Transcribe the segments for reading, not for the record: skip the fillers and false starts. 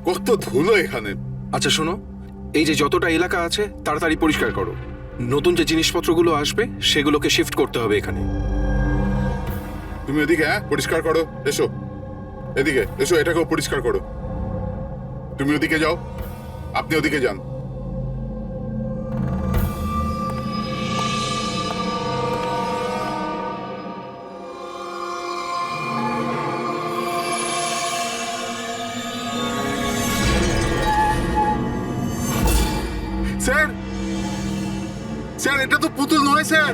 কত ধুলো এখানে। আচ্ছা শোনো, এই যে যতটা এলাকা আছে তাড়াতাড়ি পরিষ্কার করো। নতুন যে জিনিসপত্রগুলো আসবে সেগুলোকে শিফট করতে হবে এখানে। তুমি এদিকে পরিষ্কার করো। এসো এদিকে এসো, এটাকেও পরিষ্কার করো। তুমি ওদিকে যাও, আপনি ওদিকে যান। স্যার, স্যার এটা তো পুতুল নয় স্যার।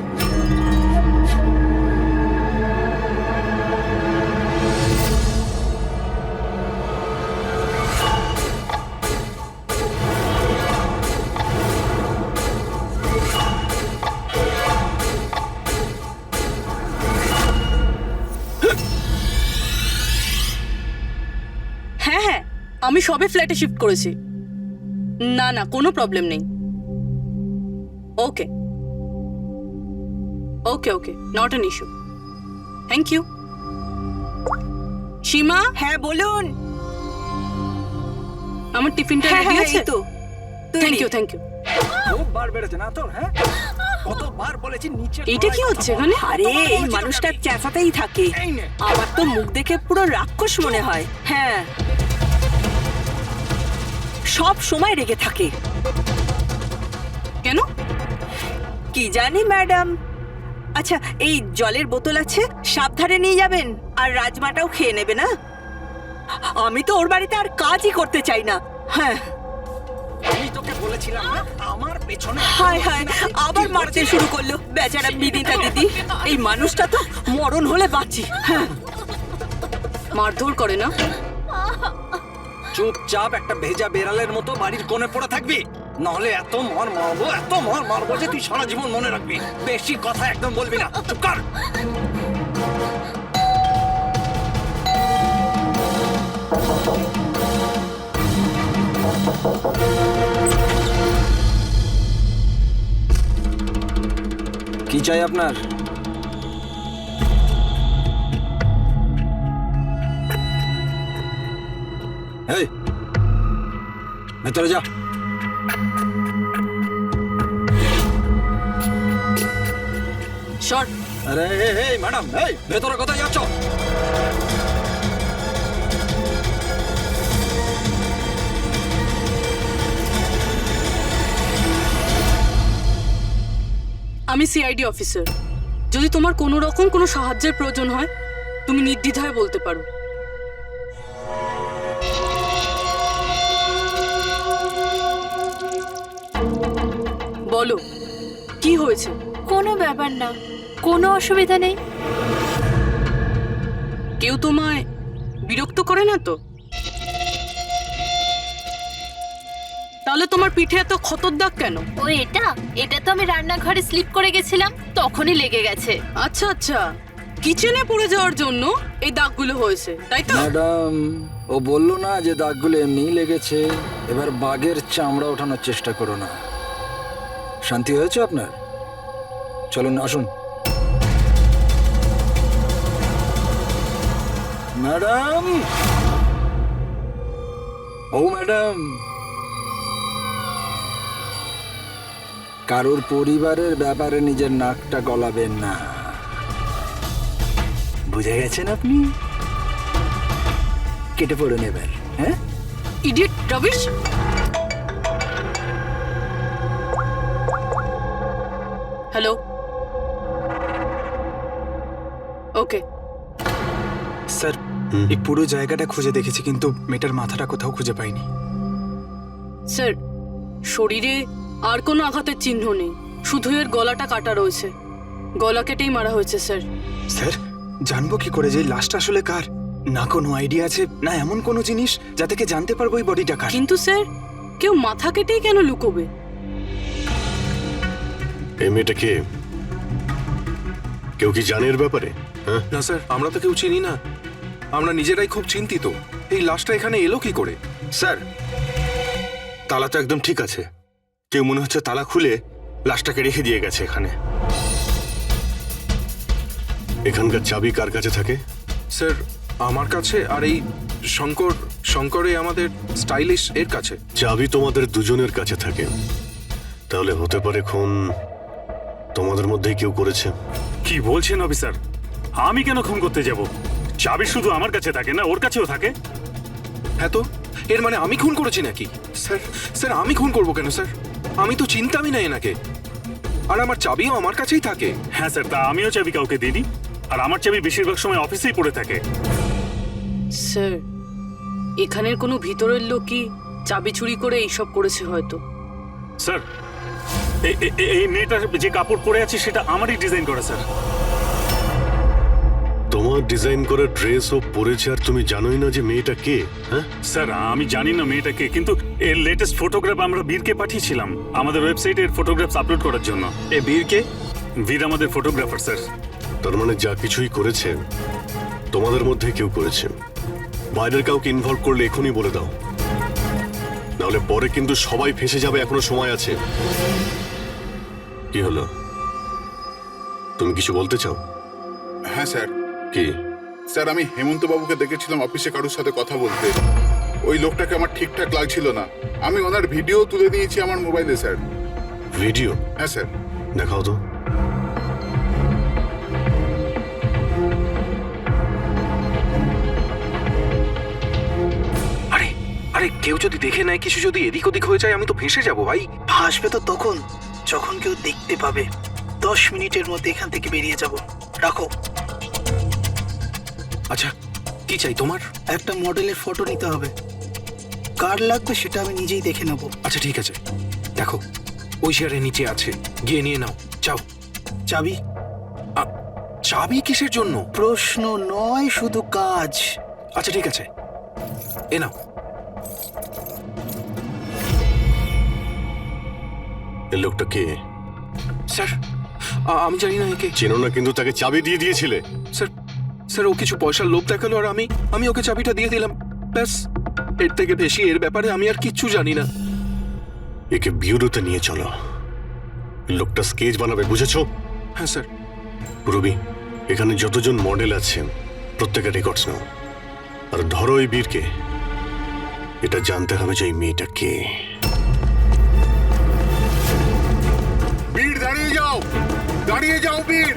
হ্যাঁ হ্যাঁ, আমি সবে ফ্ল্যাটে শিফট করেছি। না না, কোনো প্রবলেম নেই। Okay okay okay, not an issue. Thank you. Seema, হ্যাঁ বলুন। আমার টিফিনটা হ্যাঁ রেডি হ্যাঁ, আছে এই তো থ্যাংক ইউ থ্যাংক ইউ। খুব বার বেড়েছে না তোর? হ্যাঁ, কতবার বলেছি নিচে। এইটা কি হচ্ছে এখানে? আরে এই মানুষটা চেঁচাতেই থাকে। এই নে। আমার তো মুখ দেখে পুরো রাক্ষস মনে হয়। হ্যাঁ, সব সময় রেগে থাকে। কেন? কি জানি ম্যাডাম। আচ্ছা, এই জলের বোতল আছে, সাবধানে নিয়ে যাবেন। আর রাজমাটাও খেয়ে নেবে না। আমি তো ওর বাড়িতে আর কাজই করতে চাই না। হ্যাঁ, আমি তোকে বলেছিলাম না আমার পেছনে। হায় হায়, আবার মারতে শুরু করলো বেচারা বিদিতা দিদি। এই মানুষটা তো মরণ হলে বাঁচি। হ্যাঁ, মারধর করে না? চুপচাপ একটা ভেজা বেড়ালের মতো বাড়ির কোণে পড়ে থাকবি, নাহলে এত মার মারবো যে তুই সারা জীবন মনে রাখবি। বেশি কথা একদম বলবি না, চুপ কর। কি চাই আপনার? এই, ভেতরে যা। শর্ট। আরে এই ম্যাডাম, এই ভেতরে কোথায় যাচ্ছ? আমি সিআইডি অফিসার। যদি তোমার কোনো রকম কোনো সাহায্যের প্রয়োজন হয় তুমি নির্দ্বিধায় বলতে পারো। বলো, কি হয়েছে? কোনো ব্যাপার না, কোনো অসুবিধা নেই। কেউ তোমায় বিরক্ত করে না তো? তাহলে তোমার পিঠে এত ক্ষতর দাগ কেন? ও এটা এটা তো আমি রান্নাঘরে স্লিপ করে গেছিলাম, তখনই লেগে গেছে। আচ্ছা আচ্ছা, কিচেনে পড়ে যাওয়ার জন্য এই দাগগুলো হয়েছে, তাই তো? ম্যাডাম, ও বললো না যে দাগগুলো এমনিই লেগেছে। এবার বাঘের চামড়া ওঠানোর চেষ্টা করো না। শান্তি হয়েছে আপনার? চলুন আসুন। ম্যাডাম, ও ম্যাডাম, কারোর পরিবারের ব্যাপারে নিজের নাকটা গলাবেন না, বুঝে গেছেন আপনি? কেটে পড়ে নেবেন। হ্যাঁ, ইডিয়েট রবিশ। হ্যালো, ওকে। স্যার, এই পুরো জায়গাটা খুঁজে দেখেছি কিন্তু মেয়েটার মাথাটা কোথাও খুঁজে পাইনি। স্যার, শরীরে আর কোনো আঘাতের চিহ্ন নেই, শুধু এর গলাটা কাটা রয়েছে। গলা কেটেই মারা হয়েছে স্যার। স্যার, জানবো কি করে যে লাশটা আসলে কার? না কোনো আইডিয়া আছে, না এমন কোনো জিনিস যা থেকে জানতে পারবো এই বডিটা কার। কিন্তু স্যার, কেউ মাথা কেটেই কেন লুকোবে? এই মেয়েটা কে? কেউ কি জানে এর ব্যাপারে? হ্যাঁ না স্যার, আমরা তো কেউ চিনি না। আমরা নিজেরাই খুব চিন্তিত, এই লাশটা এখানে এলো কি করে। স্যার, তালা তো একদম ঠিক আছে, কেউ মনে হচ্ছে তালা খুলে লাশটাকে রেখে দিয়ে গেছে এখানে। এখানকার চাবি কার কাছে থাকে? স্যার, আমার কাছে আর এই শঙ্করে আমাদের স্টাইলিশ এর কাছে। চাবি তোমাদের দুজনের কাছে থাকে, তাহলে হতে পারে খুন তোমাদের মধ্যেই কেউ করেছে। কি বলছেন অফিসার? আমি কেন খুন করতে যাব? চাবি শুধু আমার কাছে থাকে না, ওর কাছেও থাকে। হ্যাঁ তো এর মানে আমি খুন করেছি নাকি? স্যার স্যার আমি খুন করবো কেন স্যার? আমি তো চিন্তামই না এনাকে, আর আমার চাবিও আমার কাছেই থাকে। হ্যাঁ স্যার, তা আমিও চাবি কাউকে দিইনি, আর আমার চাবি বেশিরভাগ সময় অফিসেই পড়ে থাকে। স্যার এখানের কোনো ভিতরের লোকই চাবি চুরি করে এইসব করেছে হয়তো। স্যার এই মেয়েটার যে কাপড় পরে আছে সেটা আমারই ডিজাইন করা স্যার। তোমার ডিজাইন করা ড্রেস ও পরেছে, আর তুমি জানোই না যে মেয়েটা কে? হ্যাঁ স্যার আমি জানি না মেয়েটাকে, কিন্তু এর লেটেস্ট ফটোগ্রাফ আমরা বীরকে পাঠিয়েছিলাম আমাদের ওয়েবসাইটে এর ফটোগ্রাফস আপলোড করার জন্য। এ বীরকে? বীর আমাদের ফটোগ্রাফার স্যার। তার মানে যা কিছুই করেছে তোমাদের মধ্যে কেউ করেছে। বাইরের কাউকে ইনভলভ করলে এখনই বলে দাও, নাহলে পরে কিন্তু সবাই ফেসে যাবে। এখনো সময় আছে। কি হলো, তুমি কিছু বলতে চাও? হ্যাঁ স্যার। কি? স্যার আমি হেমন্ত বাবুকে দেখেছিলাম অফিসে কারোর সাথে কথা বলতে। ওই লোকটাকে আমার ঠিকঠাক লাগছিল না। আমি ওনার ভিডিও তুলে নিয়েছি আমার মোবাইলে স্যার। ভিডিও? হ্যাঁ স্যার। দেখাও তো। আরে আরে কেউ যদি দেখে নেয়, কিছু যদি এদিক ওদিক হয়ে যায়, আমি তো ফেঁসে যাবো ভাই। আসবে তো তখন, যখন কেউ দেখতে পাবে। 10 মিনিটের মধ্যে এখান থেকে বেরিয়ে যাব। রাখো। আচ্ছা কি চাই তোমার? একটা মডেলের ফটো নিতে হবে। কার লাগবে সেটা আমি নিজেই দেখে নেব। আচ্ছা ঠিক আছে, দেখো ওই চেয়ারের নিচে আছে, গিয়ে নিয়ে নাও। চাও চাবি? চাবি কিসের জন্য? প্রশ্ন নয়, শুধু কাজ। আচ্ছা ঠিক আছে, এ নাও। এই লোকটা কে? স্যার আমি জানি না একে। চেনো না, কিন্তু তাকে চাবি দিয়ে দিয়েছিলে। স্যার স্যার ও কিছু পয়সার লোভ দেখালো, আর আমি ওকে চাবিটা দিয়ে দিলাম, ব্যাস। এর থেকে বেশি এর ব্যাপারে আমি আর কিচ্ছু জানি না। একে বিউরোতে নিয়ে চলো। লোকটা স্কেচ বানাবে, বুঝেছো? হ্যাঁ স্যার। রবি, এখানে যতজন মডেল আছেন প্রত্যেকের রেকর্ডস নাও, আর ধরো এই বীরকে। এটা জানতে হবে যে এই মেয়েটা কে। বীর দাঁড়িয়ে যাও, দাঁড়িয়ে যাও বীর।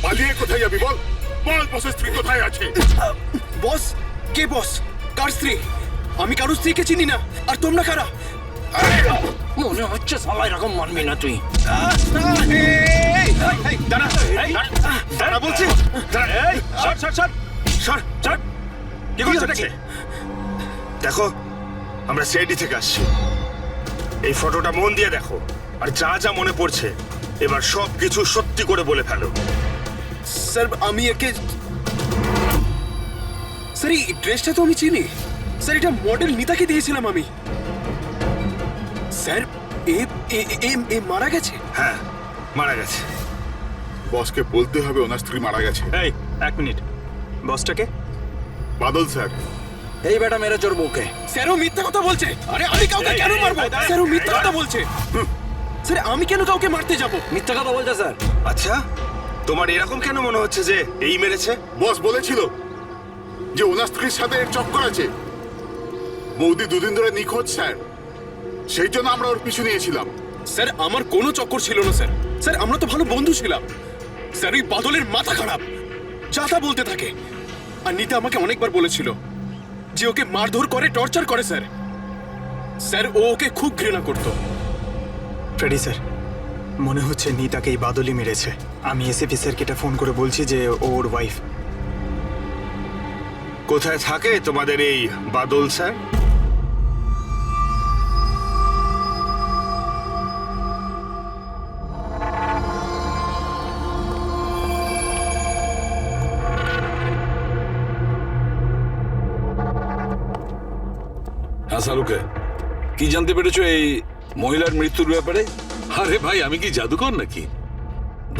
পালিয়ে কোথায় যাবি বল? বল বসের স্ত্রী কোথায় আছে? বস? কে বস? কার স্ত্রী? আমি কারোর স্ত্রীকে চিনি না। আর তোমরা কারা? মনে হচ্ছে সবাই এরকম মানবি না তুই। দাঁড়া বলছি। কি করছো? দেখো, আমরা সিআইডি থেকে আসছি। এই ফটোটা মন দিয়ে দেখো, আর যা যা মনে পড়ছে এবার সব কিছু সত্যি করে বলে ফেলো। স্যার আমি একে, স্যার এই ড্রেসটা তো আমি চিনি। স্যার এটা মডেল নিতাকে দিয়েছিলাম আমি। স্যার এ মারা গেছে? হ্যাঁ, মারা গেছে। বসকে বলতে হবে ওনার স্ত্রী মারা গেছে। এই এক মিনিট, বসটাকে? বাদল স্যার। এই বেটা মেরে চোর বউকে। স্যার ও মিথ্যা কথা বলছে। আরে আমি কাউকে কেন মারবো? স্যার ও মিথ্যা কথা বলছে। স্যার আমি কেন কাউকে মারতে যাব? মিথ্যা কথা বলছে স্যার। আচ্ছা, তোমার এরকম কেন মনে হচ্ছে যে এই মেরেছে? বস বলেছিল যে ওনার স্ত্রীর সাথে এর চক্কর আছে। বৌদি দুদিন ধরে নিখোঁজ স্যার, সেই জন্য আমরা ওর পিছু নিয়েছিলাম। স্যার আমার কোনো চক্কর ছিল না স্যার। স্যার আমরা তো ভালো বন্ধু ছিলাম। স্যার ওই বাদলের মাথা খারাপ, যা তা বলতে থাকে। আর নিতা আমাকে অনেকবার বলেছিল যে ওকে মারধর করে, টর্চার করে। স্যার স্যার ও ওকে খুব ঘৃণা করত। ফ্রেডি স্যার, মনে হচ্ছে নিতাকে এই বাদলই মেরেছে। আমি এসএপি স্যারকে এটা ফোন করে বলছি যে ওর ওয়াইফ। কোথায় থাকে তোমাদের এই বাদল স্যার? হ্যাঁ শাহরুখে, কি জানতে পেরেছো এই মহিলার মৃত্যুর ব্যাপারে? আরে ভাই, আমি কি জাদুকর নাকি?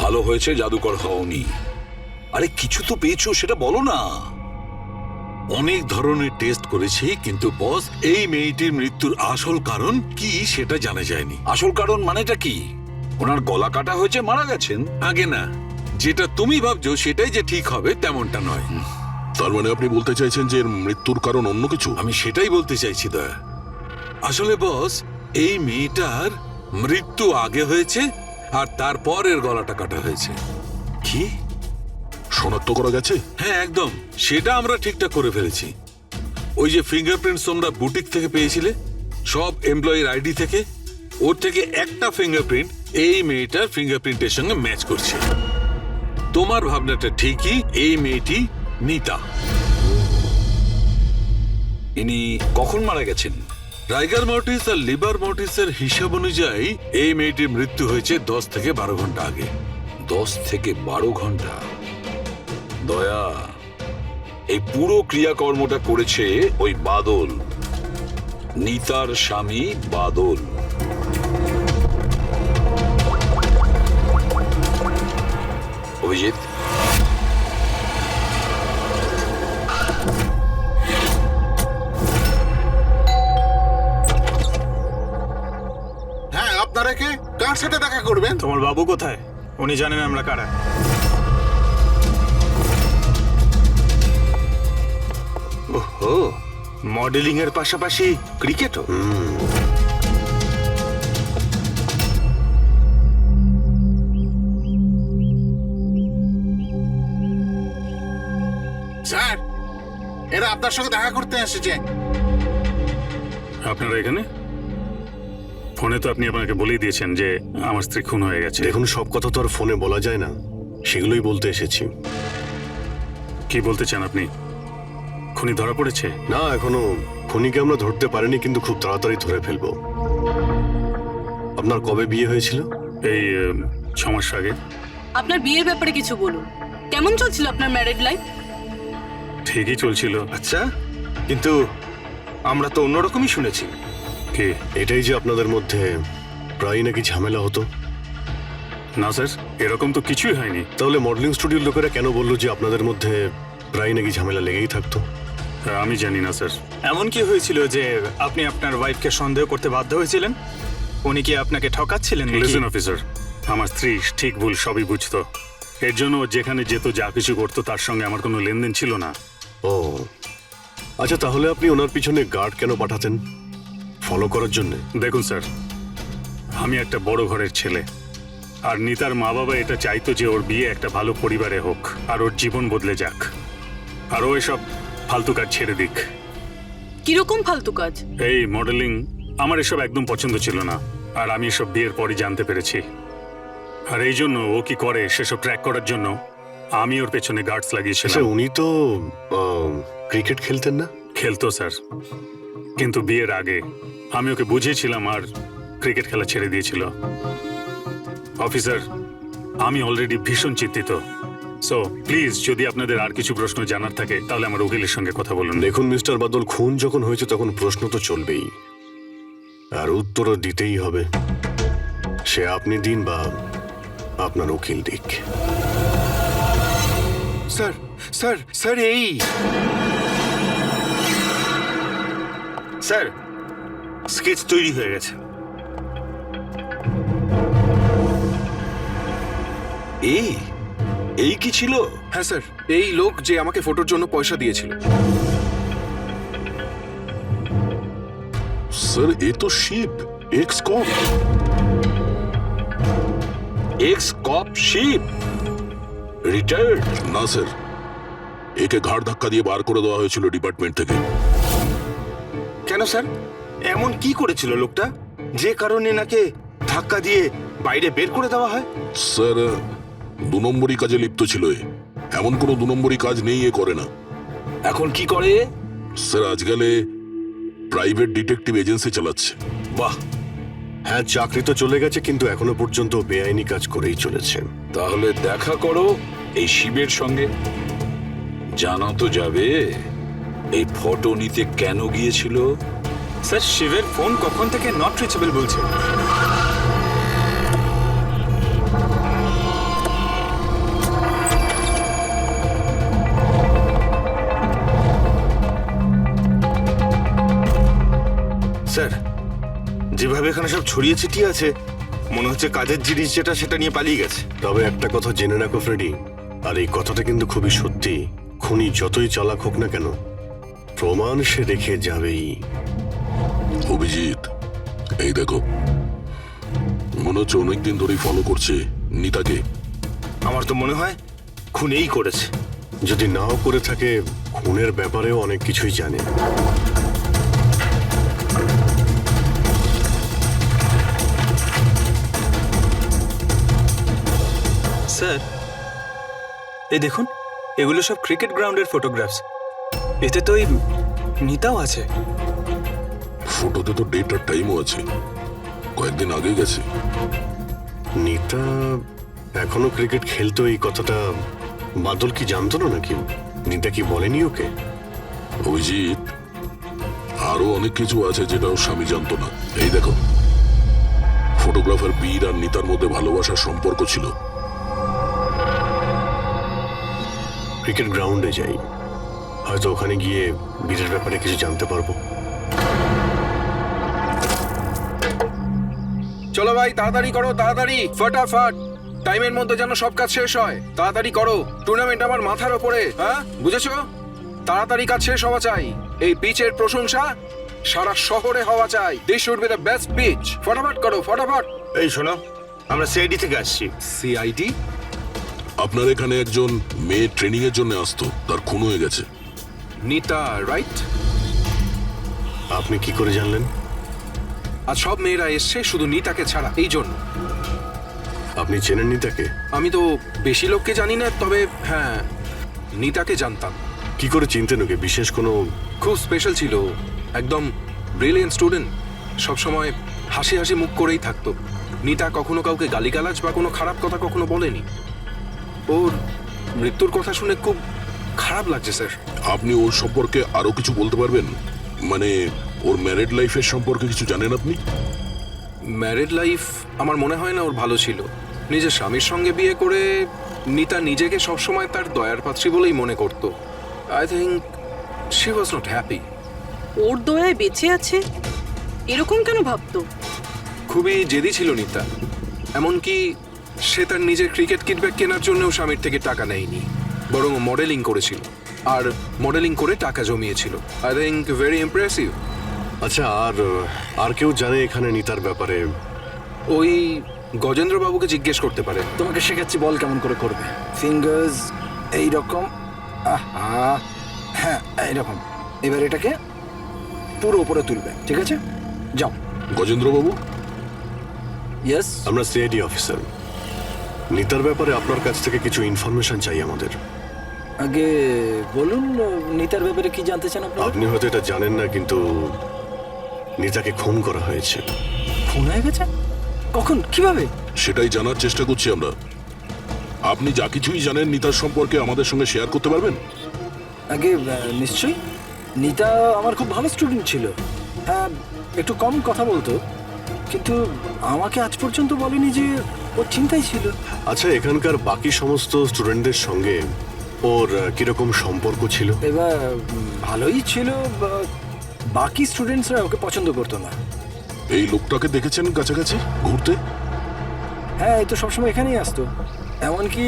ভালো হয়েছে জাদুকর হওনি। আরে কিছু তো পেয়েছো সেটা বলো না। অনেক ধরনের টেস্ট করেছি, কিন্তু বস এই মেয়েটির মৃত্যুর আসল কারণ কি সেটা জানা যায়নি। আসল কারণ মানেটা কি? ওনার গলা কাটা হয়েছে, মারা গেছেন? আগে না, যেটা তুমি ভাবছো সেটাই যে ঠিক হবে তেমনটা নয়। তার মানে আপনি বলতে চাইছেন যে এর মৃত্যুর কারণ অন্য কিছু? আমি সেটাই বলতে চাইছি দয়া। আসলে বস, এই মেয়েটার মৃত্যু আগে হয়েছে আর তারপর এর গলাটা কাটা হয়েছে। কি শনাক্ত করা গেছে? হ্যাঁ একদম, সেটা আমরা ঠিকঠাক করে ফেলেছি। ওই যে ফিঙ্গারপ্রিন্টস তোমরা বুটিক থেকে পেয়েছিলে, সব এমপ্লয়ির আইডি থেকে, ওর থেকে একটা ফিঙ্গারপ্রিন্ট এই মেয়েটার ফিঙ্গারপ্রিন্টের সঙ্গে ম্যাচ করছে। তোমার ভাবনাটা ঠিকই, এই মেয়েটি নিতা। ইনি কখন মারা গেছেন? রাইগার মর্টিস আর লিভার মর্টিসের হিসাব অনুযায়ী এই মেয়েটির মৃত্যু হয়েছে 10 থেকে 12 ঘন্টা আগে। 10 থেকে 12 ঘন্টা? দয়া, এই পুরো ক্রিয়াকর্মটা করেছে ওই বাদল, নিতার স্বামী বাদল। অভিজিৎ, হ্যাঁ, আপনারা কে? কার সাথে দেখা করবেন? তোমার বাবু কোথায়? উনি জানেন আমরা কারা। ওহো, মডেলিং এর পাশাপাশি ক্রিকেটও। স্যার, এরা আপনার সঙ্গে দেখা করতে এসেছে। আপনারা এখানে? ফোনে তো আপনি আপনাকে বলেই দিয়েছেন যে আমার স্ত্রী খুন হয়ে গেছে। দেখুন, সব কথা তো আর ফোনে বলা যায় না, সেগুলোই বলতে এসেছি। কি বলতে চান আপনি? খুনি ধরা পড়েছে? না, এখনো খুনিকে আমরা ধরতে পারিনি, কিন্তু খুব তাড়াতাড়ি ধরে ফেলবো। আপনার কবে বিয়ে হয়েছিল? এই 6 মাস আগে। আপনার বিয়ের ব্যাপারে কিছু বলুন। কেমন চলছিল আপনার ম্যারেড লাইফ? ঠিকই চলছিল। আচ্ছা, কিন্তু আমরা তো অন্যরকমই শুনেছি। কি? এটাই যে আপনাদের মধ্যে প্রায় নাকি ঝামেলা হতো? না স্যার, এরকম তো কিছুই হয়নি। তাহলে মডেলিং স্টুডিওর লোকেরা কেন বললো যে আপনাদের মধ্যে প্রায় নাকি ঝামেলা লেগেই থাকতো? আমি জানি না স্যার। এমন কি হয়েছিল যে আপনি আপনার ওয়াইফকে সন্দেহ করতে বাধ্য হয়েছিলেন? উনি কি আপনাকে ঠকাচ্ছিলেন নাকি? লিসেন অফিসার, আমার স্ত্রী ঠিক ভুল সবই বুঝতো। এর জন্য ও যেখানে যেত, যা কিছু করতো, তার সঙ্গে আমার কোনো লেনদেন ছিল না। ও আচ্ছা, তাহলে আপনি ওনার পিছনে গার্ড কেন পাঠাতেন? ফলো করার জন্য? দেখুন স্যার, আমি একটা বড় ঘরের ছেলে, আর নিতার মা বাবা এটা চাইতো যে ওর বিয়ে একটা ভালো পরিবারে হোক আর ওর জীবন বদলে যাক, আর ও এসব ফালতু কাজ ছেড়ে দিক। কিরকম ফালতু কাজ? এই মডেলিং আমার এসব একদম পছন্দ ছিল না, আর আমি এসব বিয়ের পরই জানতে পেরেছি। আর এই জন্য ও কি করে সেসব ট্র্যাক করার জন্য আমি ওর পেছনে গার্ডস লাগিয়েছিলাম। আচ্ছা, উনি তো ক্রিকেট খেলতেন না? খেলতো স্যার, কিন্তু বিয়ের আগে আমি ওকে বুঝিয়েছিলাম আর ক্রিকেট খেলা ছেড়ে দিয়েছিল। অফিসার, আমি অলরেডি ভীষণ চিন্তিত। সো প্লিজ, যদি আপনাদের আর কিছু প্রশ্ন জানার থাকে তাহলে আমার উকিলের সঙ্গে কথা বলুন। দেখুন মিস্টার বাদল, খুন যখন হয়েছে তখন প্রশ্ন তো চলবেই, আর উত্তরও দিতেই হবে। সে আপনি দিন বা আপনার উকিল দিক। স্যার স্যার স্যার এই স্যার, স্কেচ তৈরি হয়ে গেছে। এই কি ছিল? হ্যাঁ স্যার, এই লোক যে আমাকে ফটোর জন্য পয়সা দিয়েছিল। স্যার, এ তো শিপ, এক্স কপ। এক্স কপ শিপ রিটায়ার্ড? না স্যার, একে ঘাড় ধাক্কা দিয়ে বার করে দেওয়া হয়েছিল ডিপার্টমেন্ট থেকে। কেন স্যার, এমন কি করেছিল লোকটা যে কারণে নাকি ধাক্কা দিয়ে বাইরে বের করে দেওয়া হয়? স্যার, 2 নম্বরই কাজে লিপ্ত ছিল এ। এমন কোনো 2 নম্বরই কাজ নেই এ করে না। এখন কি করে? স্যার, আজকাল প্রাইভেট ডিটেকটিভ এজেন্সি চালাচ্ছে। বাহ! হ্যাঁ, চাকরি তো চলে গেছে, কিন্তু এখনো পর্যন্ত বেআইনি কাজ করেই চলেছে। তাহলে দেখা করো এই শিবের সঙ্গে, জানা তো যাবে এই ফটো নিতে কেন গিয়েছিল। স্যার, শিবের ফোন কখন থেকে নট রিচেবল বলছে। স্যার, যেভাবে এখানে সব ছড়িয়ে ছিটিয়ে আছে মনে হচ্ছে কাজের জিনিস যেটা সেটা নিয়ে পালিয়ে গেছে। তবে একটা কথা জেনে রাখো ফ্রেডি, আর এই কথাটা কিন্তু খুবই সত্যি, খুনি যতই চালাক হোক না কেন প্রমাণ সে রেখে যাবেই। অভিজিৎ, এই দেখো, মনে হচ্ছে অনেকদিন ধরেই ফলো করছে নিতাকে। আমার তো মনে হয় খুনেই করেছে। যদি নাও করে থাকে, খুনের ব্যাপারেও অনেক কিছুই জানে। স্যার, এই দেখুন, এগুলো সব ক্রিকেট গ্রাউন্ডের ফটোগ্রাফস। এতে তো এই নিতাও আছে। ফটোতে তো ডেট আর টাইমও আছে, কয়েকদিন আগে গেছে। নিতা এখনো ক্রিকেট খেলতো, এই কথাটা বাদল কি জানতো না নাকি? নিতা কি বলেনি ওকে? অভিজিৎ, আরো অনেক কিছু আছে যেটা ওর স্বামী জানতো না। এই দেখো, ফটোগ্রাফার বীর আর নিতার মধ্যে ভালোবাসার সম্পর্ক ছিল। ক্রিকেট গ্রাউন্ডে যাই, হয়তো ওখানে গিয়ে বীরের ব্যাপারে কিছু জানতে পারবো। চলো ভাই, তাড়াতাড়ি করো, তাড়াতাড়ি, ফটাফট, টাইমের মধ্যে যেন সব কাজ শেষ হয়। তাড়াতাড়ি করো, টুর্নামেন্ট আমার মাথার ওপরে, হ্যাঁ বুঝেছো? তাড়াতাড়ি কাজ শেষ হওয়া চাই। এই পিচের প্রশংসা সারা শহরে হওয়া চাই। This should be the best pitch. ফটাফট করো, ফটাফট। এই শোনো, আমরা সিআইডি থেকে আসছি। সিআইডি? আপনার এখানে একজন মেয়ে ট্রেনিং এর জন্য আসতো, তার খুন হয়ে গেছে। নিতা, রাইট? আপনি কি করে জানলেন? আর সব মেয়েরা এসছে শুধু নিতাকে ছাড়া, এই জন্য। আপনি চেনেন নিতাকে? আমি তো বেশি লোককে জানি না, তবে হ্যাঁ, নিতাকে জানতাম। কি করে চিনতেন ওকে? বিশেষ কোনো? খুব স্পেশাল ছিল, একদম ব্রিলিয়েন্ট স্টুডেন্ট, সবসময় হাসি হাসি মুখ করেই থাকতো। নিতা কখনো কাউকে গালিগালাজ বা কোনো খারাপ কথা কখনো বলেনি। ওর মৃত্যুর কথা শুনে খুব খারাপ লাগছে স্যার। আপনি ওর সম্পর্কে আরো কিছু বলতে পারবেন? মানে ওর ম্যারিড লাইফের সম্পর্কে কিছু জানেন আপনি? ম্যারিড লাইফ আমার মনে হয় না ওর ভালো ছিল। নিজের স্বামীর সঙ্গে বিয়ে করে নিতা নিজেকে সবসময় তার দয়ার পাত্রী বলেই মনে করত। I think she was not happy. ওর দয়ায় বেঁচে আছে এরকম কেন ভাবতো? খুবই জেদি ছিল নিতা, এমনকি সে তার নিজের ক্রিকেট কিট ব্যাগ কেনার জন্যও স্বামীর থেকে টাকা নেয়নি, বরং মডেলিং করেছিল আর মডেলিং করে টাকা জমিয়েছিল। I think very impressive. আচ্ছা, আর কেউ জানে এখানে নিতার ব্যাপারে? ওই গজেন্দ্র বাবুকে জিজ্ঞেস করতে পারে। তোমাকে শেখাচ্ছি, বল কেমন করে করবে। ফিঙ্গার্স এইরকম, হ্যাঁ এইরকম। এবার এটাকে পুরো উপরে তুলবে, ঠিক আছে? যাও। গজেন্দ্র বাবু? ইয়েস, আমরা সিআইডি অফিসার। নিতার ব্যাপারে আপনার কাছ থেকে কিছু ইনফরমেশন চাই আমাদের। আগে বলুন, নিতার ব্যাপারে কি জানতে চান আপনি? আপনি হয়তো এটা জানেন না, কিন্তু নিতাকে খুন করা হয়েছে। খুন হয়ে গেছে? কখন, কিভাবে? সেটাই জানার চেষ্টা করছি আমরা। আপনি যা কিছুই জানেন নিতার সম্পর্কে আমাদের সঙ্গে শেয়ার করতে পারবেন? আগে নিশ্চয়ই। নিতা আমার খুব ভালো স্টুডেন্ট ছিল। হ্যাঁ, একটু কম কথা বলতো, কিন্তু আমাকে আজ পর্যন্ত বলেনি যে ও চিন্তায় ছিল। আচ্ছা, এখানকার বাকি সমস্ত স্টুডেন্টদের সঙ্গে ওর কিরকম সম্পর্ক ছিল? এবার ভালোই ছিল, বাকি স্টুডেন্টসরা ওকে পছন্দ করতো না। এই লোকটাকে দেখেছেন কাছাকাছি ঘুরতে? হ্যাঁ, এই তো সবসময় এখানেই আসতো। এমনকি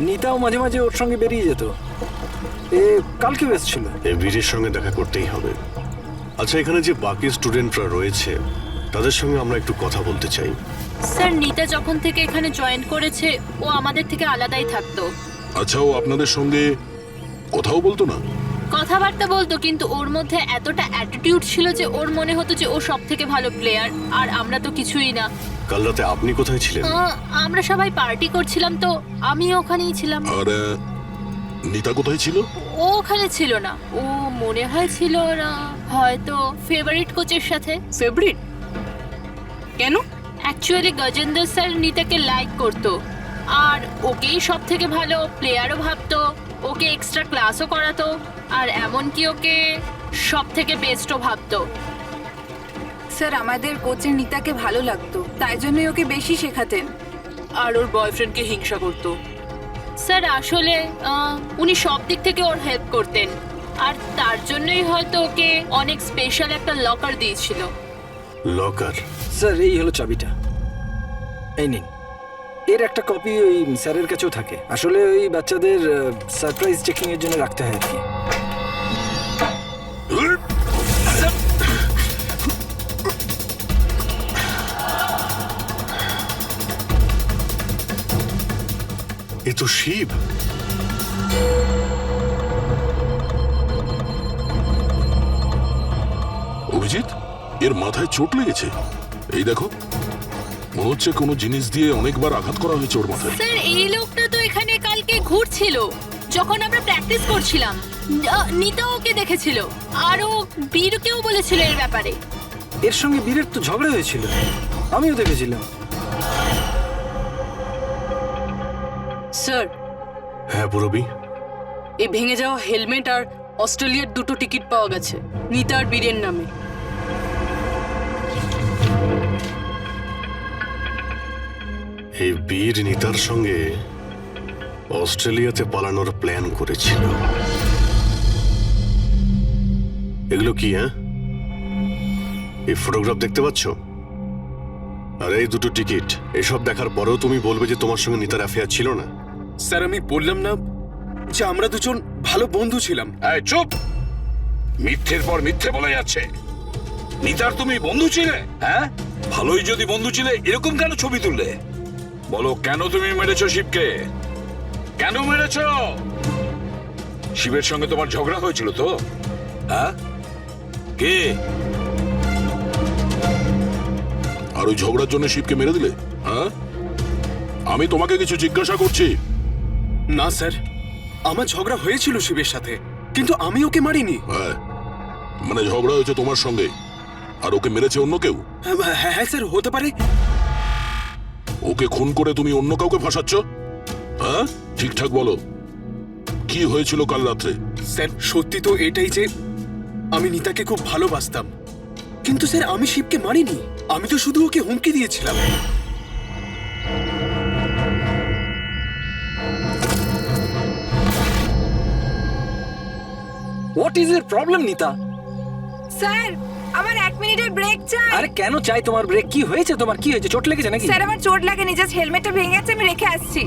নিতাও মাঝে মাঝে ওর সঙ্গে বেরিয়ে যেত। এ কালকেও এসেছিল। এই বীরের সঙ্গে দেখা করতেই হবে। আচ্ছা, এখানে যে বাকি স্টুডেন্টরা রয়েছে তাদের সঙ্গে আমরা একটু কথা বলতে চাই। স্যার, নিতা যখন থেকে এখানে জয়েন করেছে ও আমাদের থেকে আলাদাই থাকতো। আচ্ছা, ও আপনাদের সঙ্গে কথাও বলতো না? কথাবার্তা বলতো, কিন্তু ওর মধ্যে এতটা অ্যাটিটিউড ছিল যে ওর মনে হতো যে ও সব থেকে ভালো প্লেয়ার, আর আমরা তো কিছুই না। কাল রাতে আপনি কোথায় ছিলেন? আমরা সবাই পার্টি করছিলাম, তো আমি ওখানেই ছিলাম। আর নিতা কোথায় ছিল? ও ওখানে ছিল না, ও মনে হয় ছিল না, হয়তো ফেভারিট কোচের সাথে। ফেভারিট? কেন? অ্যাকচুয়ালি গজেন্দ্র স্যার নিতাকে লাইক করতো, আর ওকেই সব থেকে ভালো প্লেয়ারও ভাবতো, ওকে এক্সট্রা ক্লাসও করাতো, আর এমনকি ওকে সব থেকে বেস্টও ভাবতো। স্যার, আমাদের কোচের নিতাকে ভালো লাগতো, তাই জন্যই ওকে বেশি শেখাতেন। আর ওর বয়ফ্রেন্ডকে হিংসা করতো। স্যার, আসলে উনি সব দিক থেকে ওর হেল্প করতেন, আর তার জন্যই হয়তো ওকে অনেক স্পেশাল একটা লকার দিয়েছিল। লকার? স্যার এই হলো চাবিটা, এই নিন। এর একটা কপি ওই স্যারের কাছেও থাকে। আসলে ওই বাচ্চাদের সারপ্রাইজ চেকিং এর জন্য রাখতে হয় আর কি। এ তো শিব। অভিজিৎ, এর মাথায় চোট লেগেছে। এই দেখো, মনে হচ্ছে কোনো জিনিস দিয়ে অনেকবার আঘাত করা হয়েছে ওর মাথায়। স্যার এই লোকটা তো এখানে কালকে ঘুরছিল যখন আমরা প্র্যাকটিস করছিলাম। নিতা ওকে দেখেছিল আর ও বীরকেও বলেছিল এর ব্যাপারে। এর সঙ্গে বীরের তো ঝগড়া হয়েছিল, আমিও দেখেছিলাম। স্যার, হ্যাঁ পুরবি। এই ভেঙে যাওয়া হেলমেট আর অস্ট্রেলিয়ার 2টো টিকিট পাওয়া গেছে নিতা আর বীরের নামে। এই বীর নিতার সঙ্গে অস্ট্রেলিয়াতে পালানোর প্ল্যান করেছিল। এগুলো কি? হ্যাঁ, এই ফটোগ্রাফ দেখতে পাচ্ছ আর এই 2টো টিকিট, এসব দেখার পরেও তুমি বলবে যে তোমার সঙ্গে নিতার অ্যাফেয়ার ছিল না? স্যার আমি বললাম না যে আমরা দুজন ভালো বন্ধু ছিলাম। এই চুপ! মিথ্যের পর মিথ্যে বলে যাচ্ছে। নিতার তুমি বন্ধু ছিলে? হ্যাঁ, ভালোই যদি বন্ধু ছিলে এরকম কেন ছবি তুললে? বলো, কেন তুমি মেরেছো শিবকে? কেন মেরেছো? শিবের সঙ্গে তোমার ঝগড়া হয়েছিল তো? হ্যাঁ, কে? আর ওই ঝগড়ার জন্য শিবকে মেরে দিলে? হ্যাঁ, আমি তোমাকে কিছু জিজ্ঞাসা করছি। না স্যার, আমার ঝগড়া হয়েছিল শিবের সাথে, কিন্তু আমি ওকে মারিনি। হ্যাঁ, মানে ঝগড়া হয়েছে তোমার সঙ্গে আর ওকে মেরেছে অন্য কেউ? হ্যাঁ স্যার, হতে পারে। ওকে খুন করে তুমি অন্য কাউকে ফাঁসাচ্ছ? হ্যাঁ, ঠিকঠাক বলো, কি হয়েছিল কাল রাত্রে? স্যার সত্যি তো এটাই যে আমি নিতাকে খুব ভালোবাসতাম, কিন্তু স্যার আমি শিবকে মারিনি। আমি তো শুধু ওকে হুমকি দিয়েছিলাম। হোয়াট ইজ এর প্রবলেম নিতা? স্যার আমার 1 মিনিটের ব্রেক চাই। আরে কেন চাই তোমার ব্রেক? কি হয়েছে তোমার? কি হয়েছে? চোট লেগেছে নাকি? স্যার আমার চোট লাগেনি, জাস্ট হেলমেটটা ভেঙে গেছে, আমি রেখে আসছি।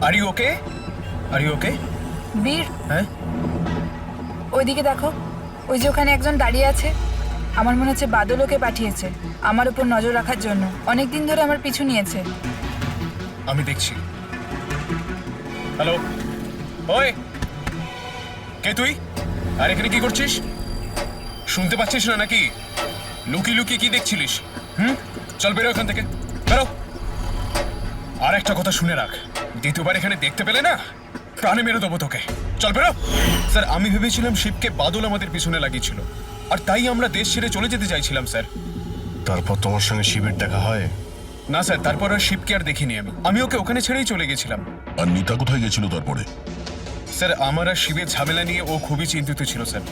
Are you okay? Are you okay? Bir, হ্যাঁ ওইদিকে দেখো, ওই যে ওখানে একজন দাঁড়িয়ে আছে। আমার মনে হচ্ছে বাদল ওকে পাঠিয়েছে আমার উপর নজর রাখার জন্য। অনেকদিন ধরে আমার পিছু নিয়েছে। আমি দেখছি। হ্যালো, ওই কে তুই? আর এখানে কি করছিস? শুনতে পাচ্ছিস না নাকি? লুকিয়ে লুকিয়ে কি দেখছিলিস? চল বেরো এখান থেকে, বেরো। আর একটা কথা শুনে রাখ, দ্বিতীয়বার এখানে দেখতে পেলে না প্রাণে মেরে দেবো তোকে। চল বেরো। স্যার আমি ভেবেছিলাম শিবকে বাদল আমাদের পিছনে লাগিয়েছিল, আর তাই আমরা দেশ ছেড়ে চলে যেতে চাইছিলাম স্যার। তারপর তোমার সঙ্গে শিবের দেখা হয়? না স্যার, তারপর আর শিবকে আর দেখিনি আমি ওকে ওখানে ছেড়েই চলে গেছিলাম। আর নিতা কোথায় গেছিল তারপরে? স্যার আমার আর শিবের ঝামেলা নিয়ে ও খুবই চিন্তিত ছিল স্যার।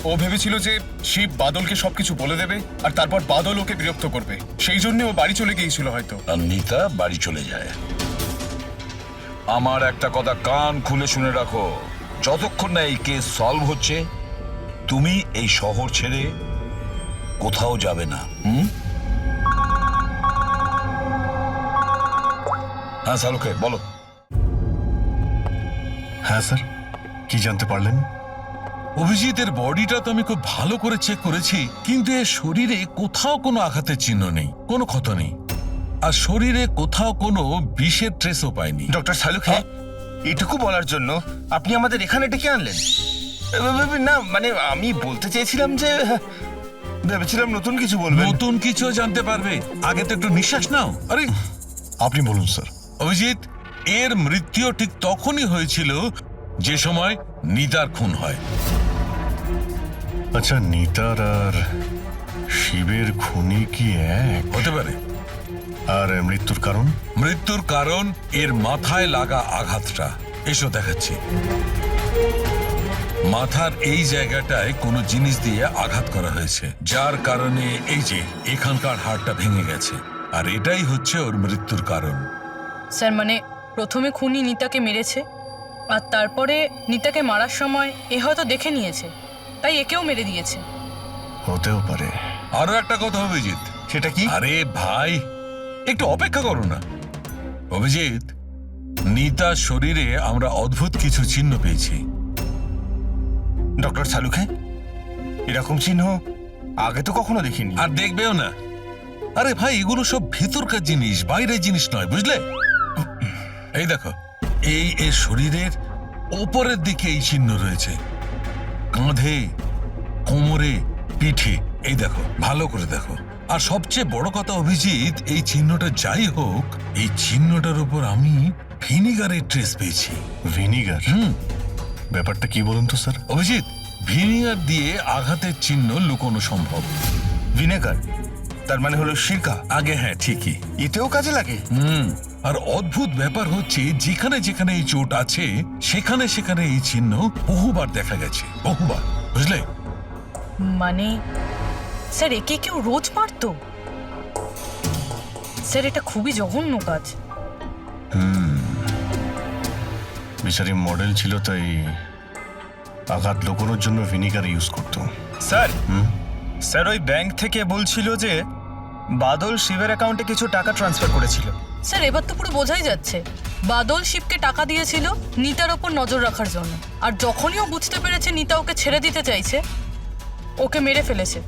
ও ভেবেছিল যে শিব বাদলকে সবকিছু বলে দেবে আর তারপর বাদল ওকে বিরক্ত করবে, সেই জন্য ও বাড়ি চলে গিয়েছিল হয়তো। আর নিতা বাড়ি চলে যায়। আমার একটা কথা কান খুলে শুনে রাখো, যতক্ষণ না এই কেস সলভ হচ্ছে তুমি এই শহর ছেড়ে কোথাও যাবে না। হ্যাঁ শাহরুখে বলো। হ্যাঁ স্যার, কি জানতে পারলেন? অভিজিতের বডিটা তো আমি খুব ভালো করে চেক করেছি, কিন্তু এর শরীরে কোথাও কোনো আঘাতের চিহ্ন নেই, কোনো ক্ষত নেই, আর শরীরে কোথাও কোনো বিষের ট্রেসও পাইনি। ডক্টর শালুখে, এটুকু বলার জন্য আপনি আমাদের এখানে ডেকে আনলেন? না মানে আমি বলতে চেয়েছিলাম যে ভেবেছিলাম নতুন কিছু বলবেন। নতুন কিছু জানতে পারবে, আগে তো একটু নিঃশ্বাস নাও। আরে আপনি বলুন স্যার। অভিজিৎ, এর মৃত্যু ঠিক তখনই হয়েছিল যে সময় নিতার খুন হয়। আচ্ছা, নিতার আর শিবের খুনি কি এক হতে পারে? আর মৃত্যুর কারণ? মৃত্যুর কারণ এর মাথায় লাগা আঘাতটা। এসো দেখাচ্ছি। মাথার এই জায়গাটায় কোনো জিনিস দিয়ে আঘাত করা হয়েছে, যার কারণে এই যে এখানকার হাড়টা ভেঙে গেছে, আর এটাই হচ্ছে ওর মৃত্যুর কারণ। স্যার মানে প্রথমে খুনি নিতাকে মেরেছে, আর তারপরে নিতাকে মারার সময় এ হয়তো দেখে নিয়েছে, তাই একেও মেরে দিয়েছে। হতেও পারে। আরো একটা কথা অভিজিৎ। সেটা কি? আরে ভাই, একটু অপেক্ষা করো না। অভিজিৎ, নিতার শরীরে আমরা অদ্ভুত কিছু চিহ্ন পেয়েছি। ডক্টর সালুখে, এরকম চিহ্ন আগে তো কখনো দেখিনি। আর দেখবেও না। আরে ভাই, এগুলো সব ভেতরকার জিনিস, বাইরের জিনিস নয়, বুঝলে? এই দেখো, এই এর শরীরের ওপরের দিকে এই চিহ্ন রয়েছে, কাঁধে, কোমরে, পিঠে। এই দেখো, ভালো করে দেখো। আর সবচেয়ে বড় কথা অভিজিৎ, এই চিহ্নটা যাই হোক, এই চিহ্নটার উপর আমি ভিনিগারের ট্রেস পেয়েছি। ভিনিগার? ব্যাপারটা কি বলুন তো স্যার। অভিজিৎ, ভিনিগার দিয়ে আঘাতের চিহ্ন লুকোনো সম্ভব। ভিনেগার তার মানে হলো সিরকা? আগে হ্যাঁ, ঠিকই। এতেও কাজে লাগে? আর অদ্ভুত ব্যাপার হচ্ছে, যেখানে যেখানে এই চোট আছে সেখানে সেখানে এই চিহ্ন বহুবার দেখা গেছে, বহুবার, বুঝলে? মানে স্যার একে কেউ রোজ মারতো? স্যার এটা খুবই জঘন্য কাজ। বিচারি মডেল ছিল, তাই আঘাত লুকোনোর জন্য ভিনিগার ইউজ করতো। স্যার, স্যার ওই ব্যাংক থেকে বলছিল যে বাদল শিবের অ্যাকাউন্টে কিছু টাকা ট্রান্সফার করেছিল। স্যার এবার তো পুরো বোঝাই যাচ্ছে বাদল শিবকে টাকা দিয়েছিল নিতার ওপর নজর রাখার জন্য, আর যখনই ও বুঝতে পেরেছে নিতা ওকে ছেড়ে দিতে চাইছে, ওকে মেরে ফেলেছে।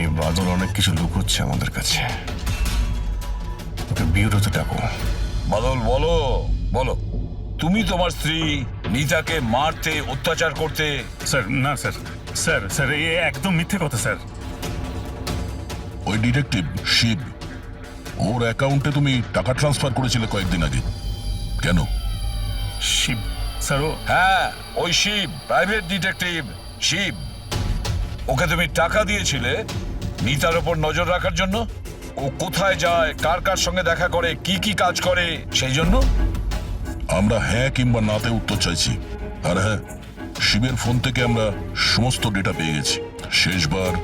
এই বাদল অনেক কিছু লুকোচ্ছে আমাদের কাছে। ওকে বিউরোতে ডাকো। বাদল, বলো বলো, তুমি তোমার স্ত্রী নিতাকে মারতে, অত্যাচার করতে। স্যার না স্যার, স্যার স্যার এ একদম মিথ্যে কথা স্যার। ওই ডিটেকটিভ শিব, ওর অ্যাকাউন্টে তুমি টাকা ট্রান্সফার করেছিলে কয়েকদিন আগে, কেন? শিব স্যার? হ্যাঁ, ওই শিব, প্রাইভেট ডিটেকটিভ শিব। ওকে তুমি টাকা দিয়েছিলে নিতার ওপর নজর রাখার জন্য। ও কোথায় যায়, কার কার সঙ্গে দেখা করে, কি কি কাজ করে, সেই জন্য। আমরা হ্যাঁ কিংবা নাতে উত্তর চাইছি। আর হ্যাঁ, শিবের ফোন থেকে আমরা সমস্ত ডেটা পেয়ে গেছি। শেষবার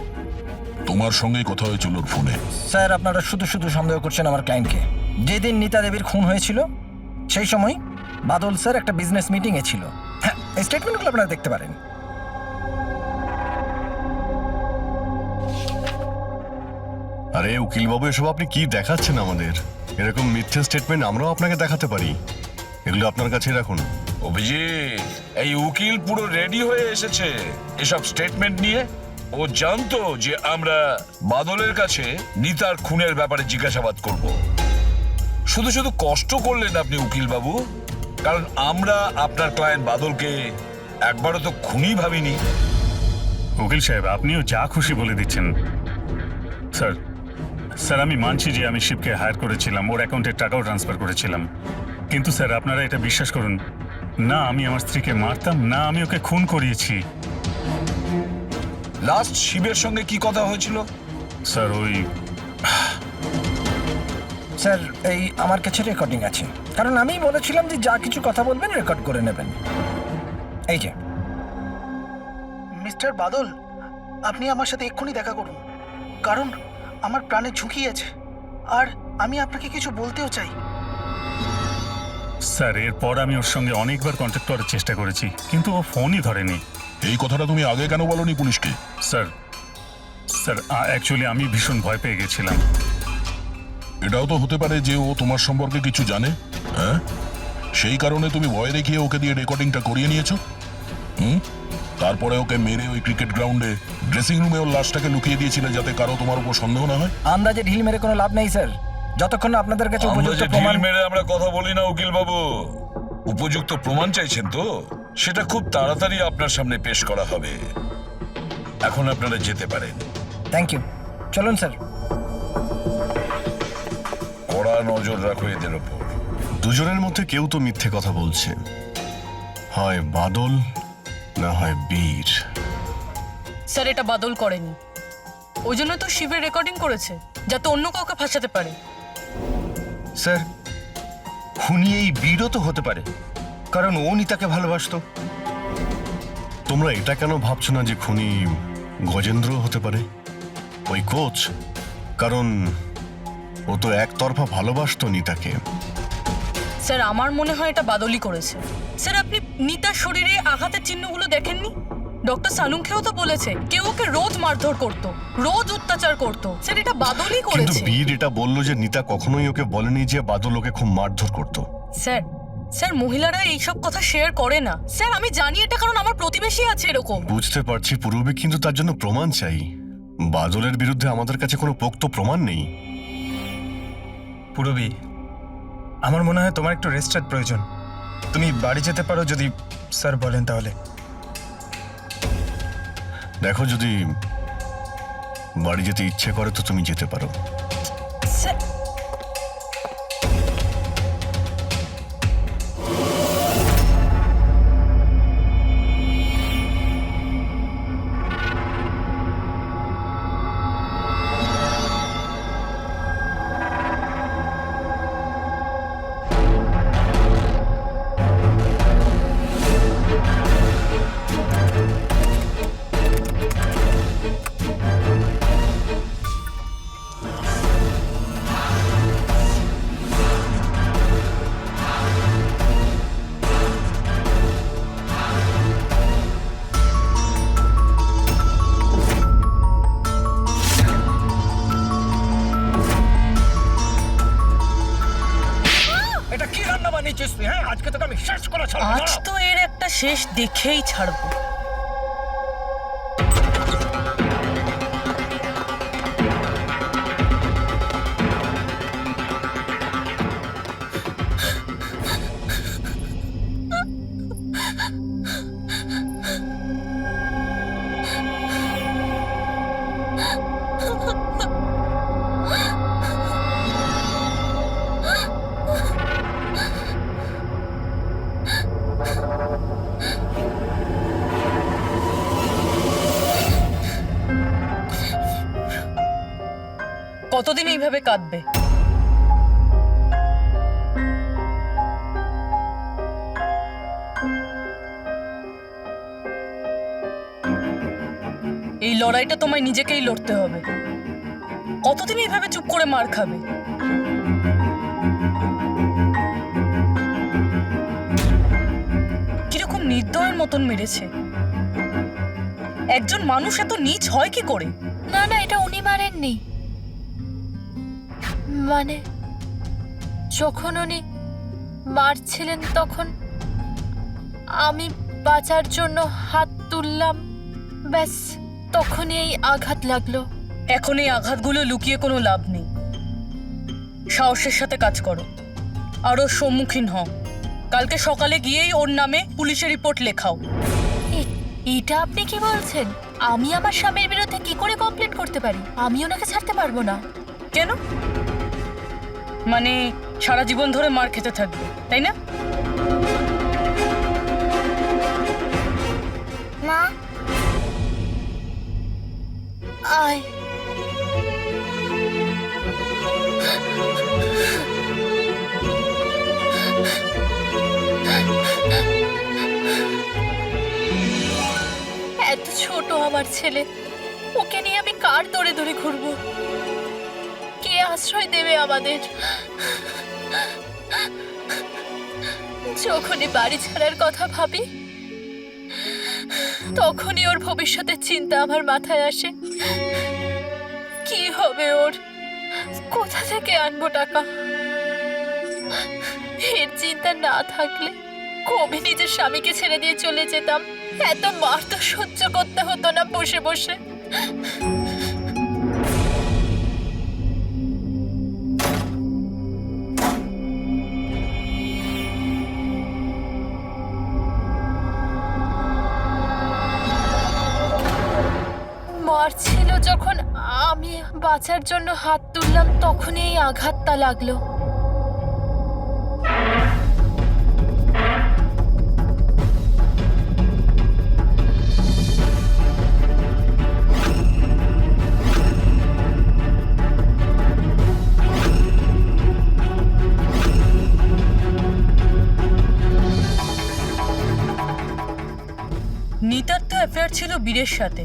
তোমার সঙ্গেই কথা হয়েছিল ওর ফোনে। স্যার আপনারা শুধু শুধু সন্দেহ করছেন আমার ক্লায়েন্টকে। যেদিন নিতা দেবীর খুন হয়েছিল সেই সময় বাদল স্যার একটা বিজনেস মিটিংয়ে ছিল। হ্যাঁ, এই স্টেটমেন্টগুলো আপনারা দেখতে পারেন। আরে উকিল বাবু, এসব আপনি কি দেখাচ্ছেন আমাদের? এরকম মিথ্যে স্টেটমেন্ট আমরাও আপনাকে দেখাতে পারি, এগুলো আপনার কাছে রাখুন। অভিজিৎ, এই উকিল পুরো রেডি হয়ে এসেছে এসব স্টেটমেন্ট নিয়ে। ও জানতো যে আমরা বাদলের কাছে নিতার খুনের ব্যাপারে জিজ্ঞাসাবাদ করব। শুধু শুধু কষ্ট করলেন আপনি উকিল বাবু, কারণ আমরা আপনার ক্লায়েন্ট বাদলকে একবারও তো খুনি ভাবিনি। উকিল সাহেব, আপনিও যা খুশি বলে দিচ্ছেন। স্যার স্যার আমি মানছি যে আমি শিবকে হায়ার করেছিলাম, ওর অ্যাকাউন্টে টাকাও ট্রান্সফার করেছিলাম, কিন্তু স্যার আপনারা এটা বিশ্বাস করুন না, আমি আমার স্ত্রীকে মারতাম না, আমি ওকে খুন করিয়েছি। লাস্ট শিবের সঙ্গে কি কথা হয়েছিল? স্যার ওই স্যার এই আমার কাছে রেকর্ডিং আছে, কারণ আমি বলেছিলাম যে যা কিছু কথা বলবেন রেকর্ড করে নেবেন। এই যে মিস্টার বাদল, আপনি আমার সাথে এক্ষুনি দেখা করুন, কারণ আমার প্রাণে ঝুঁকি আছে আর আমি আপনাকে কিছু বলতেও চাই। স্যার এরপর আমি ওর সঙ্গে অনেকবার কন্ট্যাক্ট করার চেষ্টা করেছি, কিন্তু ও ফোনই ধরেনি। এই কথাটা তুমি আগে কেন বলনি পুলিশকে? স্যার স্যার অ্যাকচুয়ালি আমি ভীষণ ভয় পেয়ে গেছিলাম। এটাও তো হতে পারে যে ও তোমার সম্পর্কে কিছু জানে, হ্যাঁ? সেই কারণে তুমি ভয় দেখিয়ে ওকে দিয়ে রেকর্ডিংটা করিয়ে নিয়েছো। তারপরে ওকে মেরে ওই ক্রিকেট গ্রাউন্ডে ড্রেসিং রুমে ওর লাশটাকে লুকিয়ে দিয়েছিলে যাতে কারো তোমার উপর সন্দেহ না হয়। আন্দাজে ঢিল মেরে কোনো লাভ নেই স্যার, যতক্ষণ না আপনাদের কাছে উপযুক্ত প্রমাণ। মেরে আমরা কথা বলি না উকিল বাবু, উপযুক্ত প্রমাণ চাইছেন তো সেটা খুব তাড়াতাড়ি আপনার সামনে পেশ করা হবে। এখন আপনারা যেতে পারেন। থ্যাংক ইউ, চলুন স্যার। কড়া নজর রাখো এদের ওপর। দুজনের মধ্যে কেউ তো মিথ্যে কথা বলছে, হয় বাদল না হয় বীর। স্যার এটা বাদল করেনি, ওই জন্য তো শিবের রেকর্ডিং করেছে যাতে অন্য কাউকে ফাঁসাতে পারে। স্যার খুনি এই বীরও তো হতে পারে, কারণ ও নিতাকে ভালোবাসতো। তোমরা এটা কেন ভাবছো না যে খুনি গজেন্দ্র হতে পারে, ওই কোচ? কারণ ও তো একতরফা ভালোবাসতো নিতাকে। স্যার আমার মনে হয় এটা বাদলই করেছে। স্যার আপনি নিতার শরীরে আঘাতের চিহ্নগুলো দেখেননি? ডক্টর সালুঙ্কেও তো বলেছে কেউ ওকে রোজ মারধর করতো, রোজ অত্যাচার করতো। স্যার এটা বাদলই কিন্তু করেছে। বীর এটা বললো যে নিতা কখনোই ওকে বলেনি যে বাদল ওকে খুব মারধর করতো। স্যার স্যার মহিলারা এইসব কথা শেয়ার করে না স্যার। আমি জানি এটা, কারণ আমার প্রতিবেশী আছে এরকম। বুঝতে পারছি পূর্বে, কিন্তু তার জন্য প্রমাণ চাই। বাদলের বিরুদ্ধে আমাদের কাছে কোনো পোক্ত প্রমাণ নেই। পুরবী, আমার মনে হয় তোমার একটু রেস্টের প্রয়োজন। তুমি বাড়ি যেতে পারো যদি স্যার বলেন তাহলে। দেখো, যদি বাড়ি যেতে ইচ্ছে করে তো তুমি যেতে পারো। স্যার আজ তো এর একটা শেষ দেখেই ছাড়বো। কতদিন এইভাবে কাঁদবে? এই লড়াইটা তোমায় নিজেকেই লড়তে হবে। কতদিন এইভাবে চুপ করে মার খাবে? কিরকম নির্দয়ের মতন মেরেছে। একজন মানুষ এত নীচ হয় কি করে? না না, এটা উনি মারেননি। মানে যখন উনি মারছিলেন তখন আমি বাঁচার জন্য হাত তুললাম, ব্যাস তখনই এই আঘাত লাগলো। এখন এই আঘাতগুলো লুকিয়ে কোনো লাভ নেই। সাহসের সাথে কাজ করো, আরও সম্মুখীন হও। কালকে সকালে গিয়েই ওর নামে পুলিশে রিপোর্ট লেখাও। এটা আপনি কি বলছেন? আমি আমার স্বামীর বিরুদ্ধে কি করে কমপ্লেন করতে পারি? আমি ওনাকে ছাড়তে পারবো না। কেন? মানে সারা জীবন ধরে মার খেতে থাকবে, তাই না? মা আয়। এত ছোট আমার ছেলে, ওকে নিয়ে আমি কার দৌড়ে দৌড়ে ঘুরবো? কে আশ্রয় দেবে আমাদের? যখনই বাড়ি ছাড়ার কথা ভাবি তখনই ওর ভবিষ্যতের চিন্তা আমার মাথায় আসে। কি হবে ওর? কোথা থেকে আনবো টাকা? এর চিন্তা না থাকলে কবে নিজের স্বামীকে ছেড়ে দিয়ে চলে যেতাম। এত মার তো সহ্য করতে হতো না বসে বসে। মারছিল যখন আমি বাঁচার জন্য হাত তুললাম, তখনই এই আঘাতটা লাগলো। নিতার তো অ্যাফেয়ার ছিল বীরের সাথে,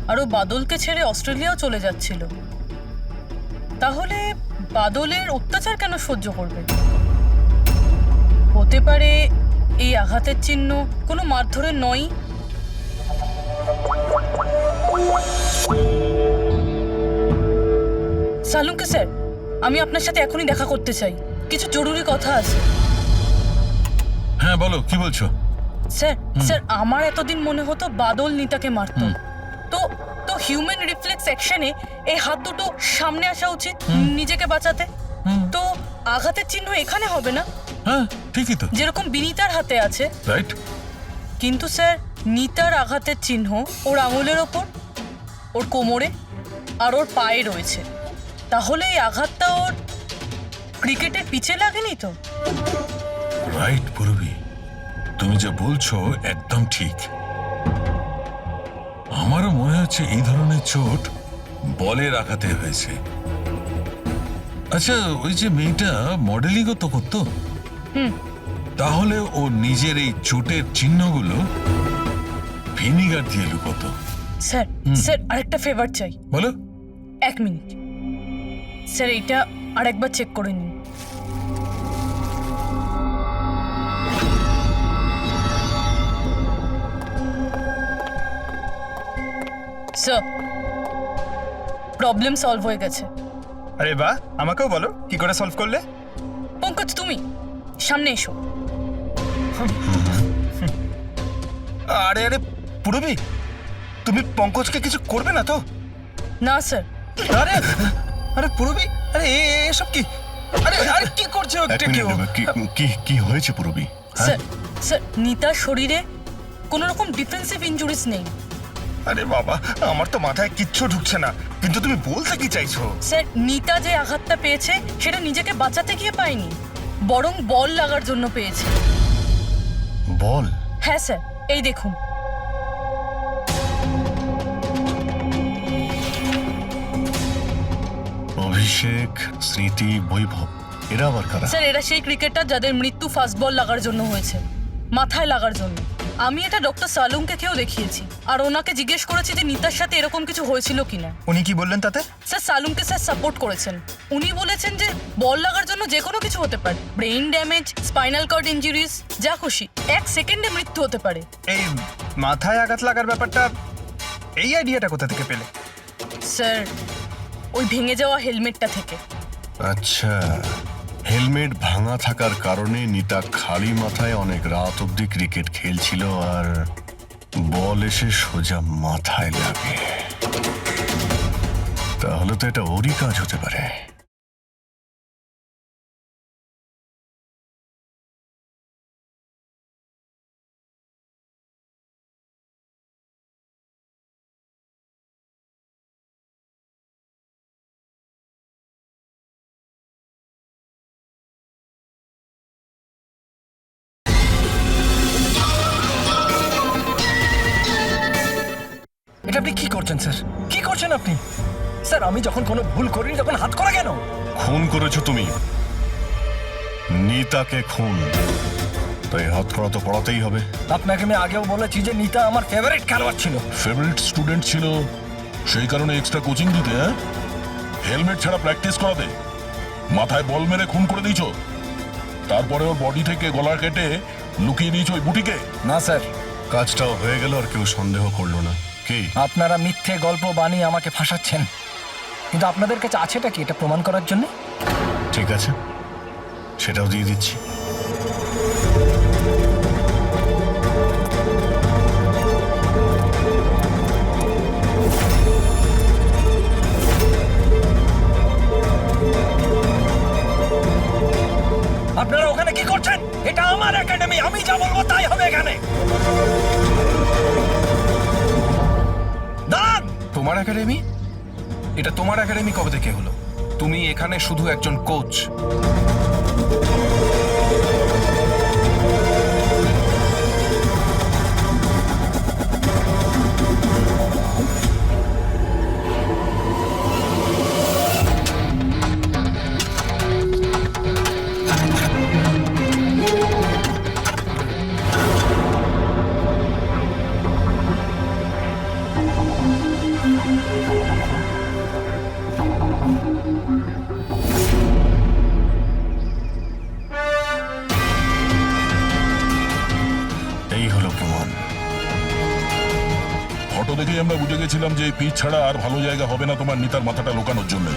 আর ও বাদলকে ছেড়ে অস্ট্রেলিয়াও চলে যাচ্ছিল। তাহলে বাদলের অত্যাচার কেন সহ্য করবে? হতে পারে এই আঘাতের চিহ্ন কোনো মারধরের নয়। সালুঙ্কে স্যার, আমি আপনার সাথে এখনই দেখা করতে চাই, কিছু জরুরি কথা আছে। হ্যাঁ বলো, কি বলছো? স্যার স্যার আমার এতদিন মনে হতো বাদল নিতাকে মারতো। তো তো হিউম্যান রিফ্লেক্স অ্যাকশনে এই হাত দুটো সামনে আসা উচিত নিজেকে বাঁচাতে। তো আঘাতের চিহ্ন এখানে হবে না? হ্যাঁ ঠিকই তো, যেরকম বিনীতার হাতে আছে। রাইট। কিন্তু স্যার নিতার আঘাতের চিহ্ন ওর আঙুলের ওপর, ওর কোমরে আর ওর পায়ে রয়েছে। তাহলে এই আঘাতটা ওর ক্রিকেটের পিচে লাগেনি তো? রাইট পূরবী, তুমি যা বলছো একদম ঠিক। আমারও মনে হচ্ছে এই ধরনের চোট বলের আঘাতে হয়েছে। আচ্ছা, ওই যে মেয়েটা মডেলিংও তো করতো, তাহলে ও নিজের এই চোটের চিহ্নগুলো ভিনিগার দিয়ে লুকোতো। স্যার স্যার আরেকটা ফেভার চাই। বলো। 1 মিনিট স্যার, এইটা আরেকবার চেক করে নিন। স্যার, প্রবলেম সলভ হয়ে গেছে। আরে বাহ, আমাকেও বলো কি করে সলভ করলে। পঙ্কজ, তুমি সামনে এসো। আরে আরে পূরবী, তুমি পঙ্কজকে কিছু করবে না তো? না স্যার। আরে আরে পূরবী, আরে এসব কি? আরে আরে কি করছো? কি হয়েছে পূরবী? স্যার স্যার নিতার শরীরে কোনো রকম ডিফেন্সিভ ইনজুরিস নেই। আরে বাবা, আমার তো মাথায় কিচ্ছু ঢুকছে না, কিন্তু তুমি বলতে কি চাইছো? স্যার নিতা যে আঘাতটা পেয়েছে সেটা নিজেকে বাঁচাতে গিয়ে পায়নি, বরং বল লাগার জন্য পেয়েছে। বল? হ্যাঁ স্যার, এই দেখুন। অভিষেক, স্মৃতি, বৈভব, এরা আবার কারা? স্যার এরা সেই ক্রিকেটার যাদের মৃত্যু ফাস্ট বল লাগার জন্য হয়েছে, মাথায় লাগার জন্য। আমি এটা ডক্টর সালুঙ্কেও দেখিয়েছি, আর ওনাকে জিজ্ঞেস করেছি যে নিতার সাথে এরকম কিছু হয়েছিল কিনা। উনি কি বললেন তাতে? স্যার সালুঙ্কে স্যার সাপোর্ট করেছেন। উনি বলেছেন যে বল লাগার জন্য যে কোনো কিছু হতে পারে, brain damage, spinal cord injuries, যা খুশি, 1 সেকেন্ডে মৃত্যু হতে পারে। এই মাথায় আঘাত লাগার ব্যাপারটা, এই আইডিয়াটা কোথা থেকে পেলে? স্যার ওই ভেঙে যাওয়া হেলমেটটা থেকে। আচ্ছা, হেলমেট ভাঙা থাকার কারণে নিতা খালি মাথায় অনেক রাত অব্দি ক্রিকেট খেলছিল আর বল এসে সোজা মাথায় লাগে। তাহলে তো এটা ওরই কাজ হতে পারে। এটা আপনি কি করছেন স্যার? কি করছেন আপনি? স্যার আমি যখন কোনো ভুল করিনি তখন হাত করা কেন? খুন করেছো তুমি, নিতাকে খুন, তাই হাত করা তো পড়াতেই হবে। আপনাকে আমি আগেও বলেছি যে নিতা আমার ফেভারিট খেলোয়াড় ছিল। ফেভারিট স্টুডেন্ট ছিল, সেই কারণে এক্সট্রা কোচিং দিতে, হ্যাঁ? হেলমেট ছাড়া প্র্যাকটিস করাতে, মাথায় বল মেরে খুন করে দিয়েছো, তারপরে ওর বডি থেকে গলা কেটে লুকিয়ে দিয়েছো ওই বুটিকে। না স্যার, কাজটাও হয়ে গেল আর কেউ সন্দেহ করলো না। কি আপনারা মিথ্যে গল্প বানিয়ে আমাকে ফাঁসাচ্ছেন, কিন্তু আপনাদের কাছে আছেটা কি এটা প্রমাণ করার জন্য? ঠিক আছে, সেটাও দিয়ে দিচ্ছি। আপনারা ওখানে কি করছেন? এটা আমার একাডেমি, আমি যা বলবো তাই হবে এখানে। দাঁড়ান! তোমার একাডেমি? এটা তোমার একাডেমি কবে থেকে হলো? তুমি এখানে শুধু একজন কোচ। আগেই আমরা বুঝে গেছিলাম যে এই পিচ ছাড়া আর ভালো জায়গা হবে না তোমার নিতার মাথাটা লোকানোর জন্য।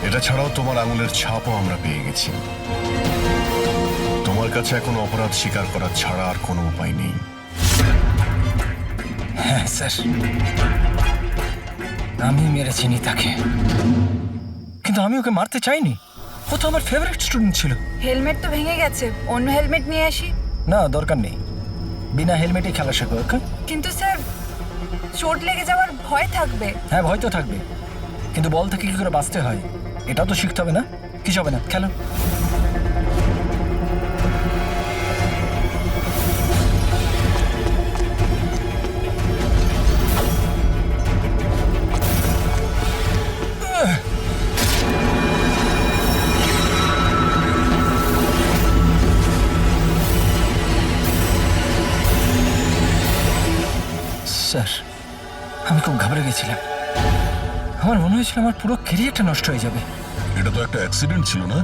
এটা ছাড়াও তোমার আঙুলের ছাপও আমরা পেয়ে গেছি। তোমার কাছে এখন অপরাধ স্বীকার করা ছাড়া আর কোনো উপায় নেই। হ্যাঁ স্যার, আমি মেরেছি নিতাকে, কিন্তু আমি ওকে মারতে চাইনি। ও তো আমার ফেভারিট স্টুডেন্ট ছিল। হেলমেট তো ভেঙে গেছে, অন্য হেলমেট নিয়ে আসি। না, দরকার নেই, বিনা হেলমেটে খেলা শেখো। ওকে? কিন্তু স্যার, চোট লেগে যাওয়ার ভয় থাকবে। হ্যাঁ, ভয় তো থাকবে, কিন্তু বল থেকে কি করে বাঁচতে হয় এটাও তো শিখতে হবে না? কিছু হবে না, খেলো। স্যার, আমি খুব ঘাবড়ে গেছিলাম। আমার মনে হয়েছিল আমার পুরো ক্যারিয়ারটা নষ্ট হয়ে যাবে। এটা তো একটা অ্যাক্সিডেন্ট ছিল না?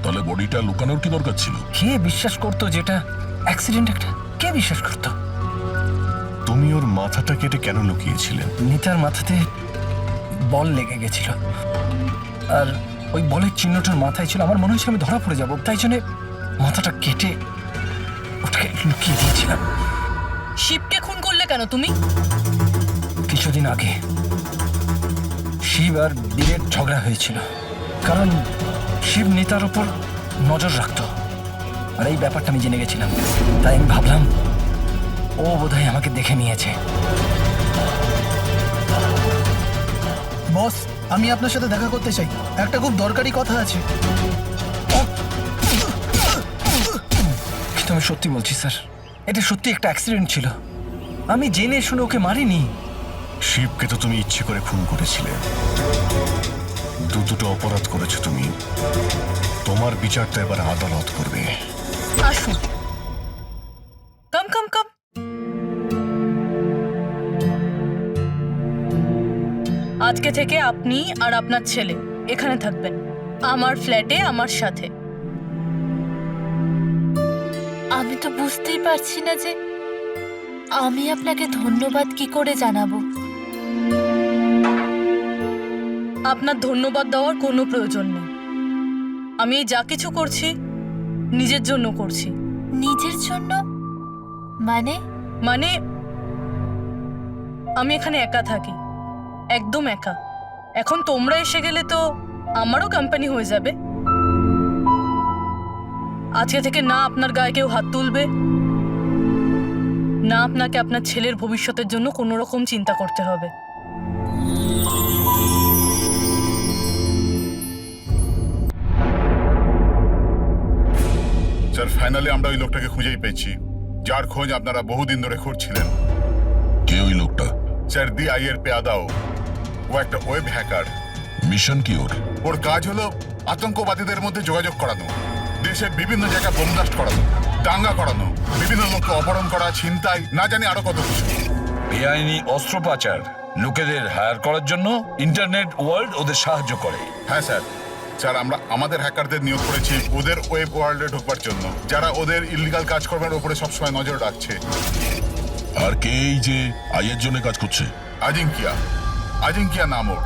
তাহলে বডিটা লুকানোর কি দরকার ছিল? কে বিশ্বাস করতো যেটা অ্যাক্সিডেন্ট একটা? কে বিশ্বাস করতো? তুমি ওর মাথাটা কেটে কেন লুকিয়েছিলে? নিতার মাথাতে বল লেগে গেছিল, আর ওই বলের চিহ্নটার মাথায় ছিল। আমার মনে হয়েছিল আমি ধরা পড়ে যাব, তাই জন্য মাথাটা কেটে ওটাকে লুকিয়ে দিয়েছিলাম। শিবকে খুন করলে কেন তুমি? কিছুদিন আগে শিব আর বীরের ঝগড়া হয়েছিল, কারণ শিব নিতার উপর নজর রাখতো, আর এই ব্যাপারটা আমি জেনে গেছিলাম। তাই আমি ভাবলাম ও বোধহয় আমাকে দেখে নিয়েছে। বস, আমি আপনার সাথে দেখা করতে চাই, একটা খুব দরকারি কথা আছে। কিন্তু আমি সত্যি বলছি স্যার, এটা সত্যি একটা অ্যাক্সিডেন্ট ছিল। আমি জেনে শুনে ওকে মারিনি। শিবকে তো তুমি ইচ্ছে করে খুন করেছিলে। দুটো অপরাধ করেছো তুমি। তোমার বিচারটা এবার আদালত করবে। আসুন, কাম কাম কাম। আজকে থেকে আপনি আর আপনার ছেলে এখানে থাকবেন, আমার ফ্ল্যাটে আমার সাথে। আমি তো বুঝতেই পারছি না যে আমি আপনাকে ধন্যবাদ কি করে জানাবো। আপনার ধন্যবাদ দেওয়ার কোনো প্রয়োজন নেই। আমি যা কিছু করছি নিজের জন্য করছি। নিজের জন্য? মানে? মানে আমি এখানে একা থাকি, একদম একা। এখন তোমরা এসে গেলে তো আমারও কোম্পানি হয়ে যাবে। আজকে থেকে না আপনার গায়ে কেউ হাত তুলবে, না আপনাকে আপনার ছেলের ভবিষ্যতের জন্য কোনো রকম চিন্তা করতে হবে। স্যার, ফাইনালি আমরা ওই লোকটাকে খুঁজেই পেয়েছি, যার খোঁজ আপনারা বহুদিন ধরে খুঁজছিলেন। কে ওই লোকটা? স্যার, DI এর পেয়াদাও। ও একটা ওয়েব হ্যাকার। মিশন কি ওর? ওর কাজ হলো আতঙ্কবাদীদের মধ্যে যোগাযোগ করানো, দেশের বিভিন্ন জায়গায় বোম ব্লাস্ট করানো, দাঙ্গা করানো, বিভিন্ন লোককে অপহরণ করা, ছিনতাই, না জানি আরো কত কিছু। বেআইনি অস্ত্র পাচার, লোকেদের হায়ার করার জন্য ইন্টারনেট ওয়ার্ল্ড ওদের সাহায্য করে। হ্যাঁ স্যার। স্যার, আমরা আমাদের হ্যাকারদের নিয়োগ করেছি ওদের ওয়েব ওয়ার্ল্ডে ঢোকবার জন্য, যারা ওদের ইলিগাল কাজকর্মের উপরে সবসময় নজর রাখছে। আর কে এই যে আইয়ের জন্য কাজ করছে? আজিঙ্কিয়া নাম ওর,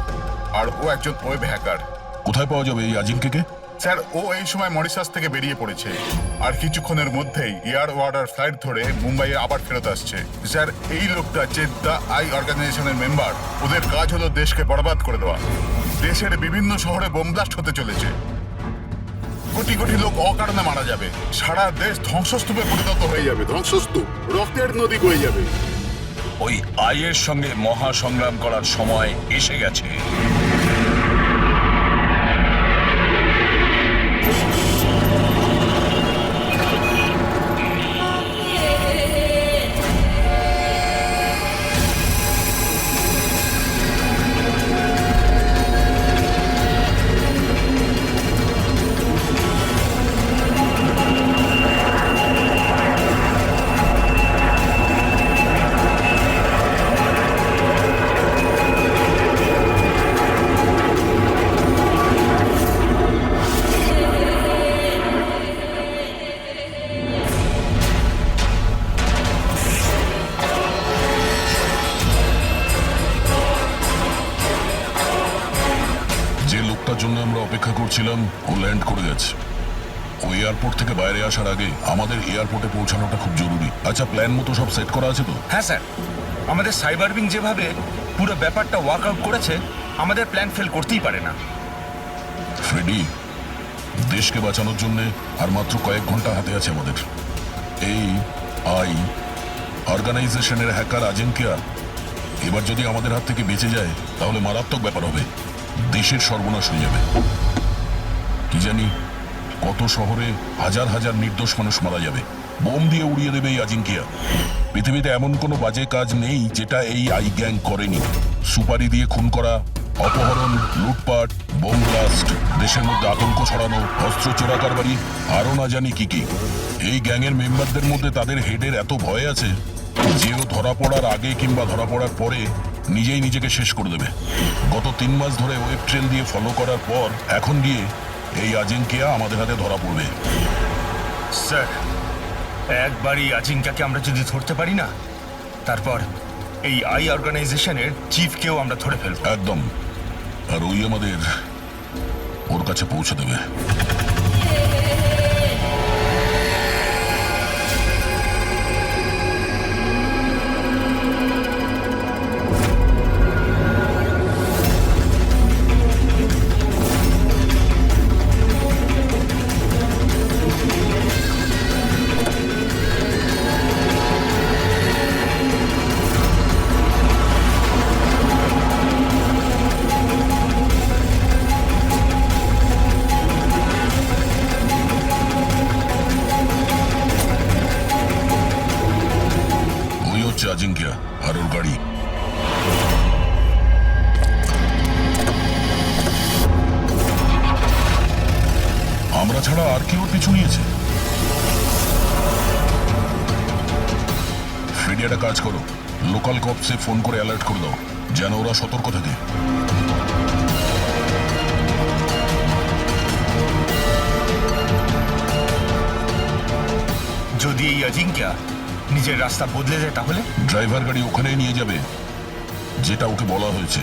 আর ও একজন ওয়েব হ্যাকার। কোথায় পাওয়া যাবে এই আজিঙ্কিকে? স্যার, ও এই সময় মরিশাস থেকে বেরিয়ে পড়েছে, আর কিছুক্ষণের মধ্যেই এয়ার ওয়ার্ডার ফ্লাইট ধরে মুম্বাইয়ে আবার ফেরত আসছে। স্যার, এই লোকটা যে দ্য আই অর্গানাইজেশনের মেম্বার, ওদের কাজ হলো দেশকে বরবাদ করে দেওয়া। দেশের বিভিন্ন শহরে বোম ব্লাস্ট হতে চলেছে, কোটি কোটি লোক অকারণে মারা যাবে, সারা দেশ ধ্বংসস্তূপে পরিণত হয়ে যাবে, ধ্বংসস্তূপ, রক্তের নদী বয়ে যাবে। ওই আইয়ের সঙ্গে মহা সংগ্রাম করার সময় এসে গেছে। লোকটার জন্য আমরা অপেক্ষা করছিলাম, ও ল্যান্ড করে গেছে। ও এয়ারপোর্ট থেকে বাইরে আসার আগে আমাদের এয়ারপোর্টে পৌঁছানোটা খুব জরুরি। আচ্ছা, প্ল্যান মতো সব সেট করা আছে তো? হ্যাঁ স্যার, আমাদের সাইবার উইং যেভাবে পুরো ব্যাপারটা ওয়ার্কআউট করেছে, আমাদের প্ল্যান ফেল করতেই পারে না। ফ্রেডি, দেশকে বাঁচানোর জন্য আর মাত্র কয়েক ঘন্টা হাতে আছে আমাদের। এই অর্গানাইজেশনের হ্যাকার আজিঙ্কিয়া এবার যদি আমাদের হাত থেকে বেঁচে যায় তাহলে মারাত্মক ব্যাপার হবে, দেশের সর্বনাশ হয়ে যাবে। কি জানি কত শহরে হাজার হাজার নির্দোষ মানুষ মারা যাবে, বোম দিয়ে উড়িয়ে দেবে এই আজিঙ্কিয়া। পৃথিবীতে এমন কোনো বাজে কাজ নেই যেটা এই আই গ্যাং করেনি। সুপারি দিয়ে খুন করা, অপহরণ, লুটপাট, বোম ব্লাস্ট, দেশের মধ্যে আতঙ্ক ছড়ানো, অস্ত্র চোরা কারবারি, আরো না জানি কি কি। এই গ্যাংয়ের মেম্বারদের মধ্যে তাদের হেডের এত ভয় আছে যে ও ধরা পড়ার আগে কিংবা ধরা পড়ার পরে নিজেই নিজেকে শেষ করে দেবে। গত 3 মাস ধরে ওয়েব ট্রেল দিয়ে ফলো করার পর এখন গিয়ে এই আজিঙ্কিয়া আমাদের হাতে ধরা পড়বে। স্যার, একবারই আজিঙ্কাকে আমরা যদি ধরতে পারি না, তারপর এই অর্গানাইজেশনের চিফকেও আমরা ধরে ফেলব। একদম। আর ওই আমাদের ওর কাছে পৌঁছে দেবে। আজিঙ্কিয়া আর ওর গাড়ি। আমরা ছাড়া আর কি ওর পিছু নিয়েছে? ফ্রেডি, একটা কাজ করো, লোকাল কপসে ফোন করে অ্যালার্ট করে দাও যেন ওরা সতর্ক থাকে। যদি এই আজিঙ্কিয়া নিজের রাস্তা বদলে যায় তাহলে? ড্রাইভার গাড়ি ওখানেই নিয়ে যাবে যেটা ওকে বলা হয়েছে।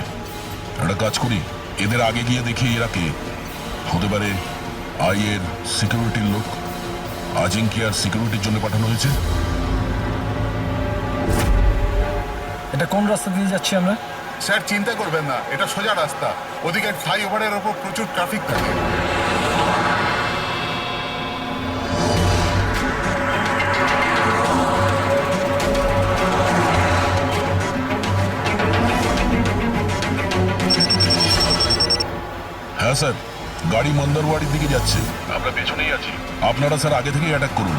একটা কাজ করি, এদের আগে গিয়ে দেখি এরা কে হতে পারে। এর সিকিউরিটির লোক, আজিঙ্কিয়ার সিকিউরিটির জন্য পাঠানো হয়েছে। এটা কোন রাস্তা দিয়ে যাচ্ছি আমরা? স্যার, চিন্তা করবেন না, এটা সোজা রাস্তা। ওদিকে ফ্লাইওভারের ওপর প্রচুর ট্রাফিক থাকে। হ্যাঁ স্যার, গাড়ি মন্দারওয়াড়ির দিকে যাচ্ছে, আমরা পেছনেই আছি। আপনারা স্যার আগে থেকেই অ্যাটাক করুন।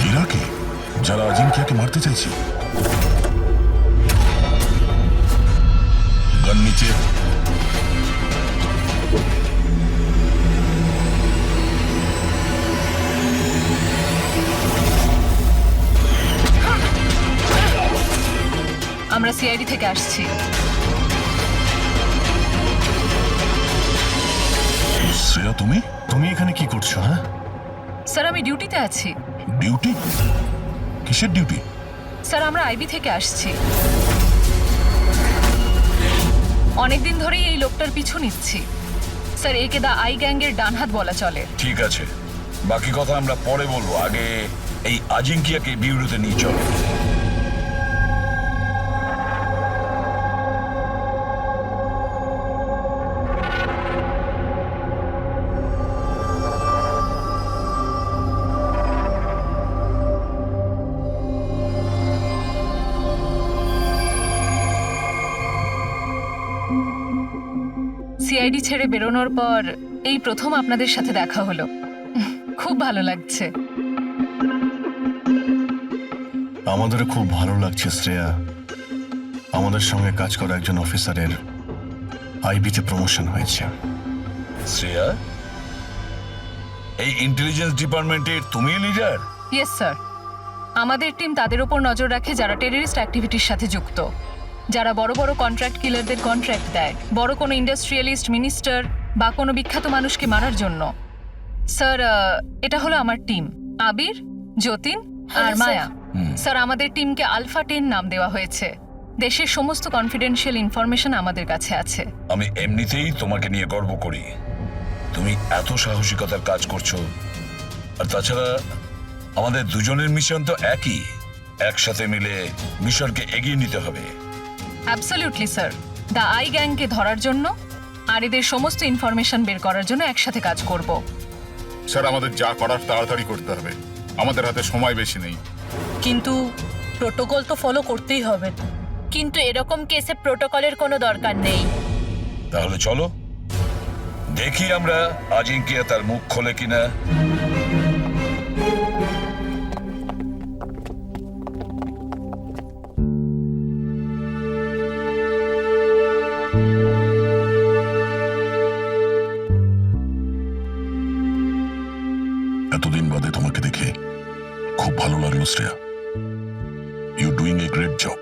এরা কে যারা আজিঙ্কিয়াকে মারতে চাইছে? গান নিচে। আমরা সিআইডি থেকে আসছি। শ্রেয়া, তুমি এখানে কি করছো? হ্যাঁ স্যার, আমি ডিউটিতে আছি। ডিউটি? কিসের ডিউটি? স্যার, আমরা আইবি থেকে আসছি। অনেকদিন ধরেই এই লোকটার পিছু নিচ্ছি। স্যার, একে দা আই গ্যাংয়ের ডান হাত বলা চলে। ঠিক আছে, বাকি কথা আমরা পরে বলবো। আগে এই আজিঙ্কিয়াকে বিউরোতে নিয়ে চলো। সিআইডি ছেড়ে বেরোনোর পর এই প্রথম আপনাদের সাথে দেখা হলো। খুব ভালো লাগছে। আমাদেরও খুব ভালো লাগছে শ্রেয়া। আমাদের সঙ্গে কাজ করা একজন অফিসারের আইবিতে প্রমোশন হয়েছে। শ্রেয়া, এই ইন্টেলিজেন্স ডিপার্টমেন্টের তুমি লিডার? ইয়েস স্যার, আমাদের টিম তাদের উপর নজর রাখে যারা টেররিস্ট অ্যাক্টিভিটির সাথে যুক্ত। যারা বড় বড় কন্ট্রাক্ট কিলারদের কন্ট্রাক্ট দেয় বড় কোনো ইন্ডাস্ট্রিয়ালিস্ট, মিনিস্টার বা কোনো বিখ্যাত মানুষকে মারার জন্য। স্যার, এটা হলো আমার টিম, আবির, যতীন আর মায়া। স্যার, আমাদের টিমকে আলফা 10 নাম দেওয়া হয়েছে। দেশের সমস্ত কনফিডেন্সিয়াল ইনফরমেশন আমাদের কাছে আছে। আমি এমনিতেই তোমাকে নিয়ে গর্ব করি। তুমি এত সাহসিকতার কাজ করছো, আর তাছাড়া আমাদের দুজনের মিশন তো একই, একসাথে মিলে মিশনকে এগিয়ে নিতে হবে। অ্যাবসলিউটলি স্যার, দ্য আই গ্যাংকে ধরার জন্য আর এদের সমস্ত ইনফরমেশন বের করার জন্য একসাথে কাজ করব। স্যার, আমাদের যা করার তাড়াতাড়ি করতে হবে, আমাদের হাতে সময় বেশি নেই। কিন্তু প্রোটোকল তো ফলো করতেই হবে। কিন্তু এরকম কেসে প্রোটোকলের কোনো দরকার নেই। তাহলে চলো দেখি আমরা আজিঙ্কিয়া তার মুখ খোলে কিনা। এতদিন বাদে তোমাকে দেখে খুব ভালো লাগলো Shreya. You doing a great job.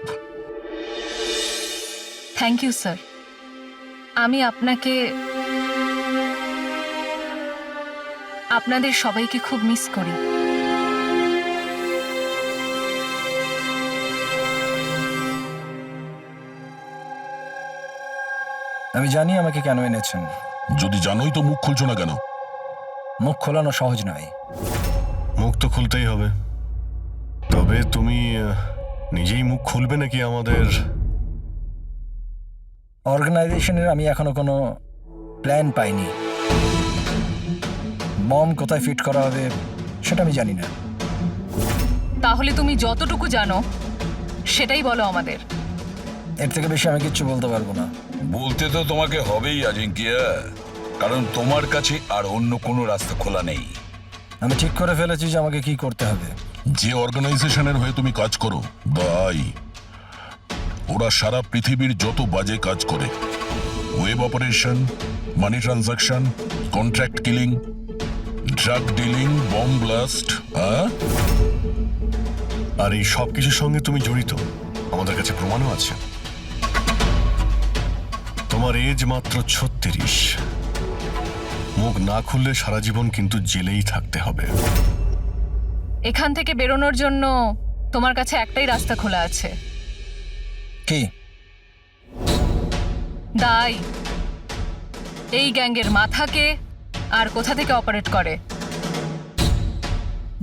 Thank you sir. আমি আপনাদের সবাইকে খুব মিস করি। আমি জানি আমাকে কেন এনেছেন। যদি জানোই তো মুখ খুলছো না কেন? মুখ খোলানো সহজ নয়। মুখ তো খুলতেই হবে, তবে তুমি নিজেই মুখ খুলবে নাকি আমাদের? অর্গানাইজেশনের আমি এখনো কোনো প্ল্যান পাইনি। বম কোথায় ফিট করা হবে সেটা আমি জানি না। তাহলে তুমি যতটুকু জানো সেটাই বলো আমাদের। এর থেকে বেশি আমি কিচ্ছু বলতে পারবো না। বলতে তো তোমাকে হবেই আজিঙ্কিয়া, কারণ তোমার কাছে আর অন্য কোনো রাস্তা খোলা নেই। আমি ঠিক করে ফেলেছি যে আমাকে কি করতে হবে। যে অর্গানাইজেশনের হয়ে তুমি কাজ করো, দ্য আই, ওরা সারা পৃথিবীর যত বাজে কাজ করে, web operation, money transaction, contract killing, drug dealing, bomb blast, আর এই সব কিছুর সঙ্গে তুমি জড়িত, আমাদের কাছে প্রমাণও আছে। তোমার এজ মাত্র 36। মুখ না খুললে সারা জীবন কিন্তু জেলেই থাকতে হবে। এখান থেকে বেরোনোর জন্য তোমার কাছে একটাই রাস্তা খোলা আছে। কি? দাই এই গ্যাংয়ের মাথাকে আর কোথা থেকে অপারেট করে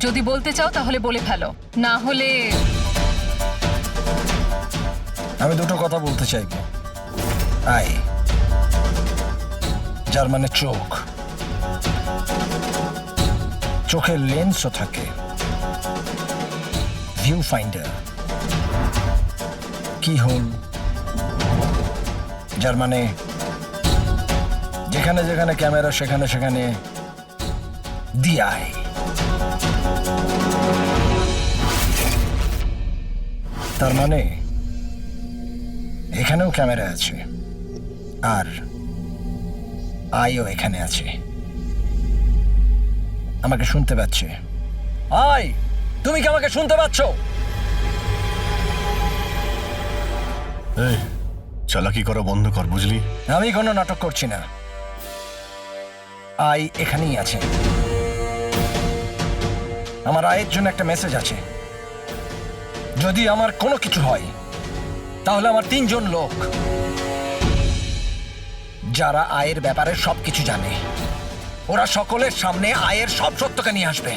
যদি বলতে চাও তাহলে বলে ফেলো, না হলে আমি দুটো কথা বলতে চাইব। আই, যার মানে চোখ, চোখের লেন্সও থাকে, ভিউ ফাইন্ডার, কি হোল, যার মানে যেখানে যেখানে ক্যামেরা সেখানে সেখানে দি আই। তার মানে এখানেও ক্যামেরা আছে আর আইও এখানে আছে। আমাকে শুনতে পাচ্ছে? আই, তুমি কি আমাকে শুনতে পাচ্ছ? এই চালাকি করা বন্ধ কর, বুঝলি? আমি কোনো নাটক করছি না। আই এখানেই আছে। আমার আয়ের জন্য একটা মেসেজ আছে। যদি আমার কোনো কিছু হয় তাহলে আমার 3 জন লোক, যারা আয়ের ব্যাপারে সবকিছু জানে, ওরা সকলের সামনে আয়ের সব সত্যকে নিয়ে আসবে।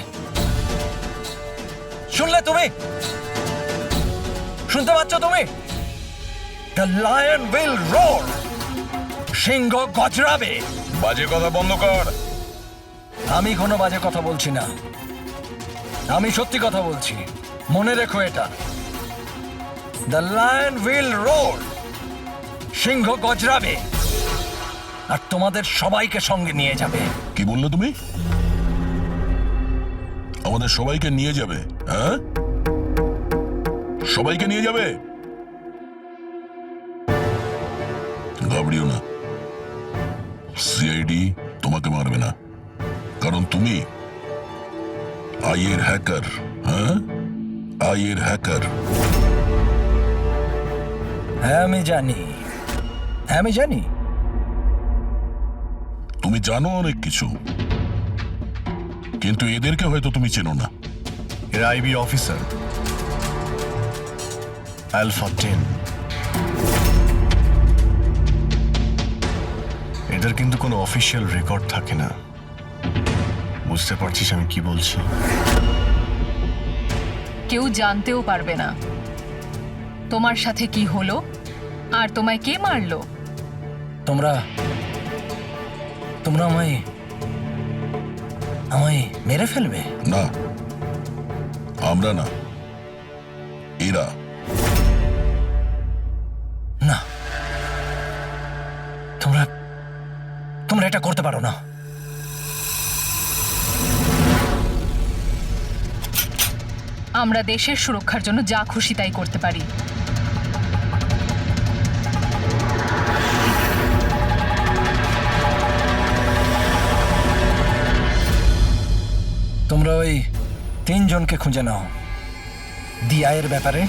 শুনলে তুমি? শুনতে পাচ্ছ তুমি? The lion will roar. সিংহ গজরাবে। বাজে কথা বন্ধ কর। আমি কোনো বাজে কথা বলছি না, আমি সত্যি কথা বলছি। মনে রেখো এটা। The lion will roar. সিংহ গজরাবে আর তোমাদের সবাইকে সঙ্গে নিয়ে যাবে। কি বললে তুমি? আমাদের সবাইকে নিয়ে যাবে? হ্যাঁ, সবাইকে নিয়ে যাবে? ঘাবড়িও না, সিআইডি তোমাকে মারবে না, কারণ তুমি আইয়ের হ্যাকার। হ্যাঁ, আইয়ের হ্যাকার। হ্যাঁ আমি জানি তুমি জানো অনেক কিছু, কিন্তু এদেরকে হয়তো তুমি চেনো না। এরা আইবি অফিসার, আলফা 10। এদের কিন্তু কোনো অফিসিয়াল রেকর্ড থাকে না। বুঝতে পারছিস আমি কি বলছি? কেউ জানতেও পারবে না তোমার সাথে কি হলো আর তোমায় কে মারলো। তোমরা আমায় মেরে ফেলবে? না, আমরা না, এরা। না, তোমরা এটা করতে পারো না। আমরা দেশের সুরক্ষার জন্য যা খুশি তাই করতে পারি। তোমরা ওই 3 জনকে খুঁজে নাও। দিয়ায়ের ব্যাপারে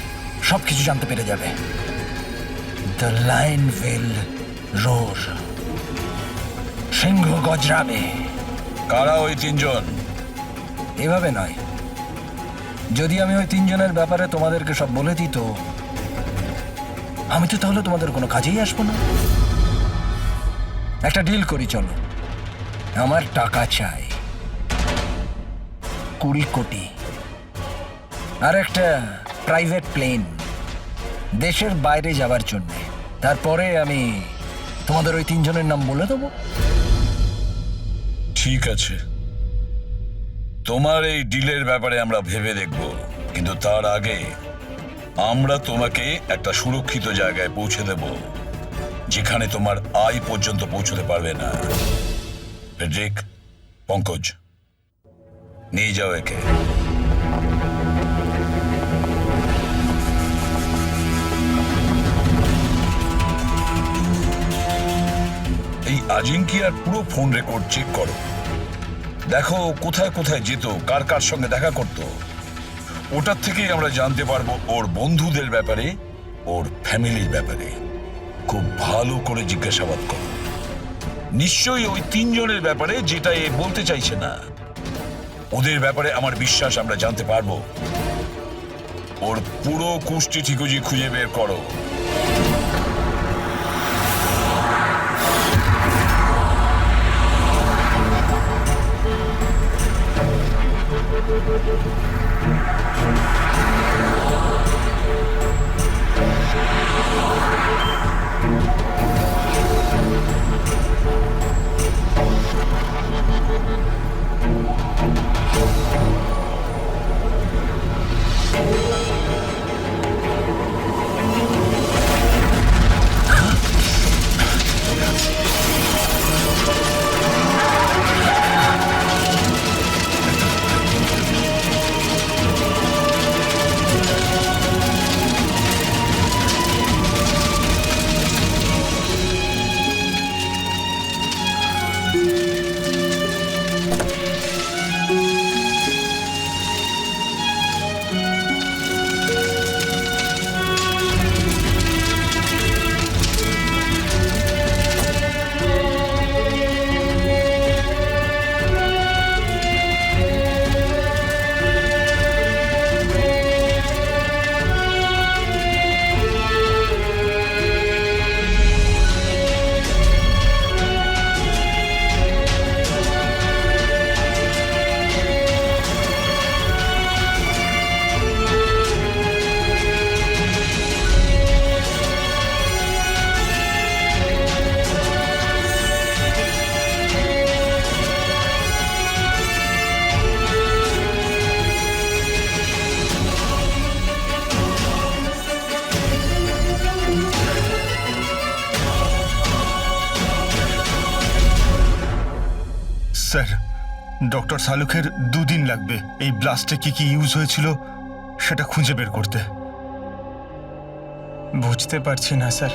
সবকিছু জানতে পেরে যাবে। দ্য লাইন উইল রোর, সিংহ গজরাবে। কারা ওই 3 জন? এভাবে নয়, যদি আমি ওই 3 জনের ব্যাপারে তোমাদেরকে সব বলে দিই তো আমি তো তাহলে তোমাদের কোনো কাজেই আসবো না। একটা ডিল করি, চলো। আমার টাকা চাই 20 কোটি, আর একটা প্রাইভেট প্লেন দেশের বাইরে যাবার জন্য। তারপরে আমি তোমাদের ওই 3 জনের নাম বলে দেবো। ঠিক আছে, তোমার এই ডিলের ব্যাপারে আমরা ভেবে দেখব, কিন্তু তার আগে আমরা তোমাকে একটা সুরক্ষিত জায়গায় পৌঁছে দেব, যেখানে তোমার আয় পর্যন্ত পৌঁছতে পারবে না। ফেডরিক, পঙ্কজ, নিয়ে যাও একে। এই আজিঙ্কিয়ার পুরো ফোন রেকর্ড চেক করো, দেখো কোথায় কোথায় যেত, কার কার সঙ্গে দেখা করতো। ওটার থেকেই আমরা জানতে পারবো ওর বন্ধুদের ব্যাপারে, ওর ফ্যামিলির ব্যাপারে। খুব ভালো করে জিজ্ঞাসাবাদ করো। নিশ্চয়ই ওই 3 জনের ব্যাপারে, যেটা এ বলতে চাইছে না। ওদের ব্যাপারে আমার বিশ্বাস আমরা জানতে পারবো। ওর পুরো কুষ্টি ঠিকুজি খুঁজে বের করো। স্যার, ডক্টর সালুখের 2 দিন লাগবে এই ব্লাস্টে কি কি ইউজ হয়েছিল সেটা খুঁজে বের করতে। বুঝতে পারছি না স্যার,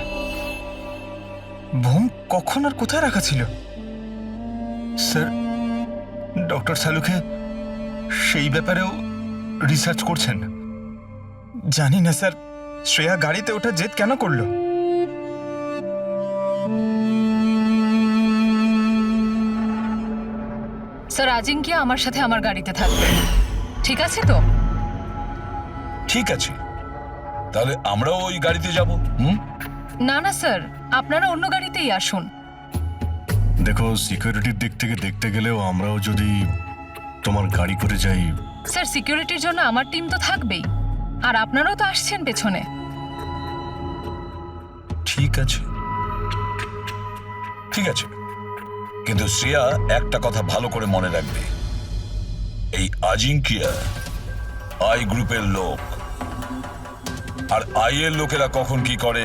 বোম কখন আর কোথায় রাখা ছিল? স্যার, ডক্টর সালুখে সেই ব্যাপারেও রিসার্চ করছেন। জানি না স্যার, শ্রেয়া গাড়িতে ওঠা জেদ কেন করলো? স্যার আজিঙ্কিয়া আমার সাথে আমার গাড়িতে থাকবে, ঠিক আছে তো? ঠিক আছে, তাহলে আমরাও ওই গাড়িতে যাব। না না স্যার, আপনারা অন্য গাড়িতেই আসুন। দেখো, সিকিউরিটির দিক থেকে দেখতে গেলেও আমরাও যদি তোমার গাড়ি করে যাই। স্যার সিকিউরিটির জন্য আমার টিম তো থাকবেই, আর আপনারাও তো আসছেন পেছনে। ঠিক আছে, ঠিক আছে, কিন্তু শ্রেয়া একটা কথা ভালো করে মনে রাখবে, এই আজিঙ্কিয়া আই গ্রুপের লোক, আর আই এর লোকেরা কখন কি করে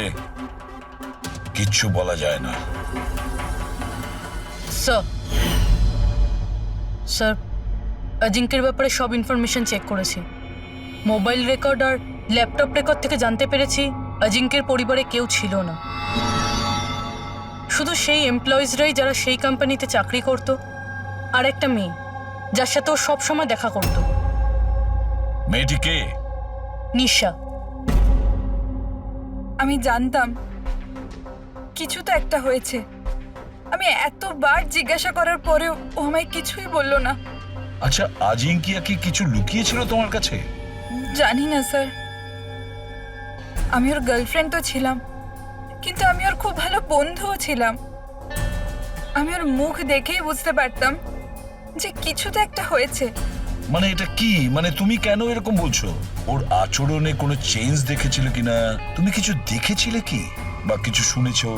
কিচ্ছু বলা যায় না। স্যার আজিঙ্কের ব্যাপারে সব ইনফরমেশন চেক করেছি। মোবাইল রেকর্ড আর ল্যাপটপ রেকর্ড থেকে জানতে পেরেছি আজিঙ্কের পরিবারে কেউ ছিল না, শুধু সেই এমপ্লয়িজরাই যারা সেই কোম্পানিতে চাকরি করত, আর একটা মেয়ে যার সাথে ও সবসময় দেখা করত। মেয়েটি কে? নিশা। আমি জানতাম কিছু তো একটা হয়েছে। আমি এতবার জিজ্ঞাসা করার পরেও ও আমায় কিছুই বলল না। আচ্ছা, আজিঙ্কিয়া কি কিছু লুকিয়েছিল তোমার কাছে? জানি না স্যার, আমি ওর গার্লফ্রেন্ড তো ছিলাম, কিন্তু আমি ওর খুব ভালো বন্ধুও ছিলাম। আমি ওর মুখ দেখেই বুঝতে পারতাম যে কিছু তো একটা হয়েছে। মানে এটা কি? মানে তুমি কেন এরকম বলছো? ওর আচরণে কোনো চেঞ্জ দেখেছিলে কিনা? তুমি কিছু দেখেছিলে কি, বা কিছু শুনেছো?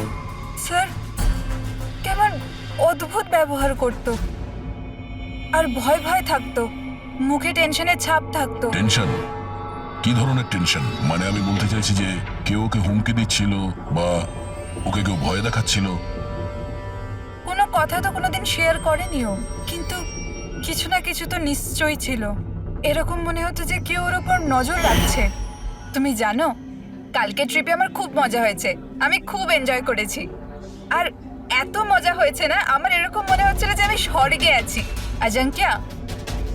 স্যার কেমন অদ্ভুত ব্যবহার করত, আর ভয় ভয় থাকতো, মুখে টেনশনের ছাপ থাকতো। টেনশন? কি ধরনের টেনশন? মানে আমি বলতে চাইছি যে কেউ ওকে হুমকি দিচ্ছিল বা ওকে কেউ ভয় দেখাচ্ছিল? কোনো কথা তো কোনোদিন শেয়ার করেনি ও, কিন্তু কিছু না কিছু তো নিশ্চয়ই ছিল। এরকম মনে হতো যে কেউ ওর ওপর নজর রাখছে। তুমি জানো, কালকে ট্রিপে আমার খুব মজা হয়েছে, আমি খুব এনজয় করেছি। আর এত মজা হয়েছে না, আমার এরকম মনে হচ্ছিল যে আমি স্বর্গে আছি। আজিঙ্কিয়া,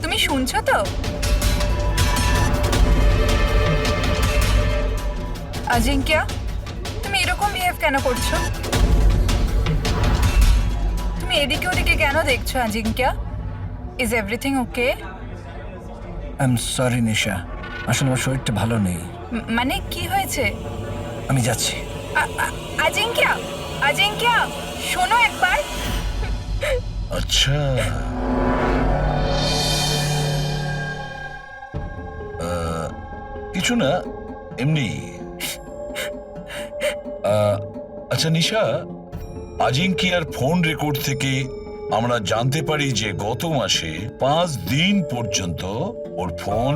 তুমি শুনছো তো? আজিঙ্কিয়া, তুমি এরকম বিহেভ কেন করছো? তুমি এদিকে ওদিকে কেন দেখছো Ajinkya? Is everything okay? I am sorry Nisha, আসলে আমার শরীরটা ভালো নেই। মানে কি হয়েছে? আমি যাচ্ছি। আজিঙ্কিয়া, আজিঙ্কিয়া শোনো একবার। আচ্ছা, কিছু না, এমনি। আচ্ছা নিশা, আজিঙ্কিয়ার ফোন রেকর্ড থেকে আমরা জানতে পারি যে গত মাসে 5 দিন পর্যন্ত ওর ফোন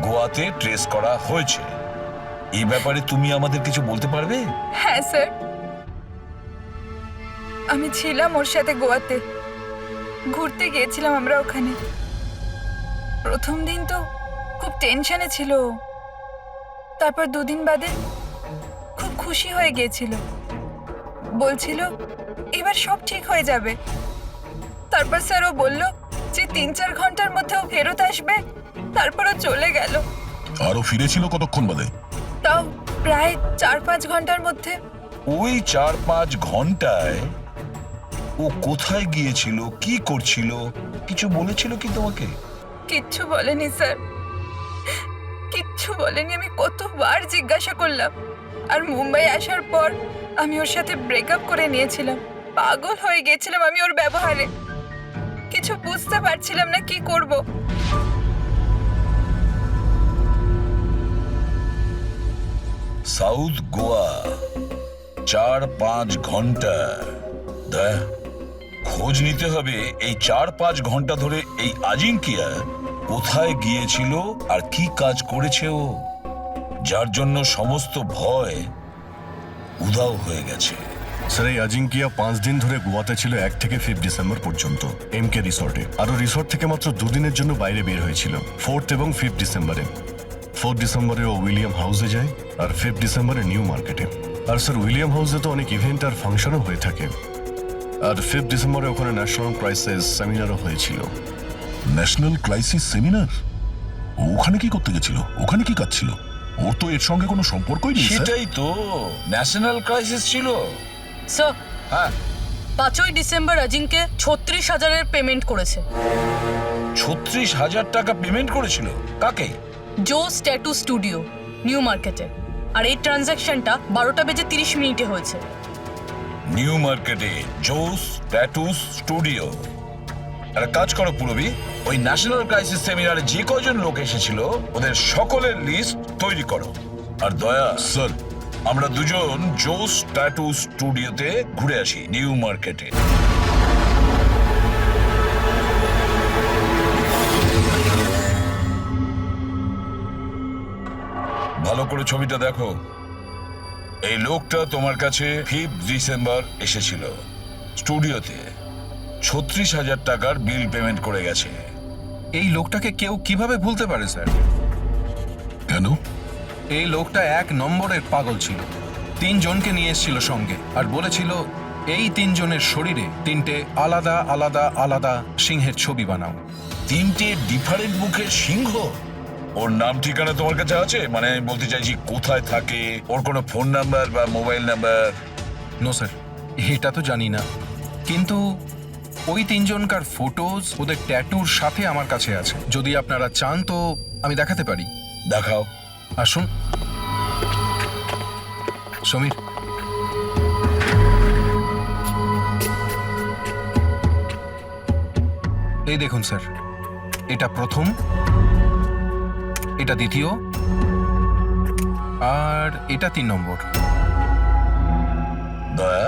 গোয়াতে ট্রেস করা হয়েছে। এই ব্যাপারে তুমি আমাদের কিছু বলতে পারবে? হ্যাঁ স্যার, আমি ছিলাম ওর সাথে গোয়াতে, ঘুরতে গিয়েছিলাম আমরা ওখানে। প্রথম দিন তো খুব টেনশনে ছিল, তারপর 2 দিন বাদে খুব খুশি হয়ে গিয়েছিল, বলছিল এবার সব ঠিক হয়ে যাবে। তারপর স্যার ও বলল যে 3-4 ঘন্টার মধ্যে ও ফেরত আসবে, তারপর ও চলে গেল। আরো ফিরেছিল কতক্ষণ বাদে? তাও প্রায় 4-5 ঘন্টার মধ্যে। ওই 4-5 ঘন্টায় ও কোথায় গিয়েছিল, কি করছিল, কিছু বলেছিল কি তোমাকে? কিচ্ছু বলেনি স্যার, কিচ্ছু বলেনি। আমি কতবার জিজ্ঞাসা করলাম, আর মুম্বাই আসার পর আমি ওর সাথে ব্রেকআপ করে নিয়েছিলাম। পাগল হয়ে গেছিলাম আমি ওর ব্যবহারে, কিছু বুঝতে পারছিলাম না কি করব। সাউথ গোয়া 4-5 ঘন্টা, খোঁজ নিতে হবে এই 4-5 ঘন্টা ধরে এই আজিঙ্কিয়া কোথায় গিয়েছিল আর কি কাজ করেছে ও, যার জন্য সমস্ত ভয় উধাও হয়ে গেছে। স্যার, এই আজিঙ্কিয়া 5 দিন ধরে গোয়াতে ছিল, 1 থেকে 5 ডিসেম্বর পর্যন্ত এমকে রিসর্টে। আরও রিসর্ট থেকে মাত্র 2 দিনের জন্য বাইরে বের হয়েছিল, 4 এবং 5 ডিসেম্বরে। 4 ডিসেম্বরে ও উইলিয়াম হাউসে যায়, আর 5 ডিসেম্বরে নিউ মার্কেটে। আর স্যার, উইলিয়াম হাউসে তো অনেক ইভেন্ট আর ফাংশনও হয়ে থাকে, আর 5 ডিসেম্বরে ওখানে ন্যাশনাল ক্রাইসিস সেমিনারও হয়েছিল। National crisis seminar? ওখানে কি করতে গেছিল? ওখানে কি কাজ ছিল? ওর তো এর সঙ্গে কোনো সম্পর্কই নেই। সেটাই তো, ন্যাশনাল ক্রাইসিস ছিল। স্যার, হ্যাঁ 5ই ডিসেম্বর অজিঙ্কে 36,000-এর পেমেন্ট করেছে। 36,000 টাকা পেমেন্ট করেছিল কাকে? জোস ট্যাটু স্টুডিও, নিউ মার্কেটে। আর এই ট্রানজ্যাকশনটা 12:30 হয়েছে। নিউ মার্কেটে জোস ট্যাটু স্টুডিও। একটা কাজ করো পুরবি, ওই ন্যাশনাল ক্রাইসিস সেমিনারে যে কজন লোক এসেছিল ওদের সকলের লিস্ট তৈরি করো। আর দয়া স্যার, আমরা দুজন জোস ট্যাটু স্টুডিওতে ঘুরে আসি নিউ মার্কেটে। ভালো করে ছবিটা দেখো। এই লোকটা তোমার কাছে 5 ডিসেম্বর এসেছিল স্টুডিওতে, 36,000 টাকার বিল পেমেন্ট করে গেছে। এই লোকটাকে কেউ কিভাবে ভুলতে পারে স্যার? কেন? এই লোকটা 1 নম্বরের পাগল ছিল। 3 জনকে নিয়ে এসেছিল সঙ্গে আর বলেছিল এই 3 জনের শরীরে 3টে আলাদা আলাদা আলাদা সিংহের ছবি বানাও। 3টে ডিফারেন্ট মুখের সিংহ? ওর নাম ঠিকানা তোমার কাছে আছে? মানে আমি বলতে চাইছি কোথায় থাকে, ওর কোনো ফোন নাম্বার বা মোবাইল নাম্বার? নো স্যার, এটা তো জানি না, কিন্তু ওই 3 জনকার ফটোজ ওদের ট্যাটুর সাথে আমার কাছে আছে। যদি আপনারা চান তো আমি দেখাতে পারি। দেখাও। আসুন সমীর। এই দেখুন স্যার, এটা প্রথম, এটা দ্বিতীয়, আর এটা 3 নম্বর। দয়া,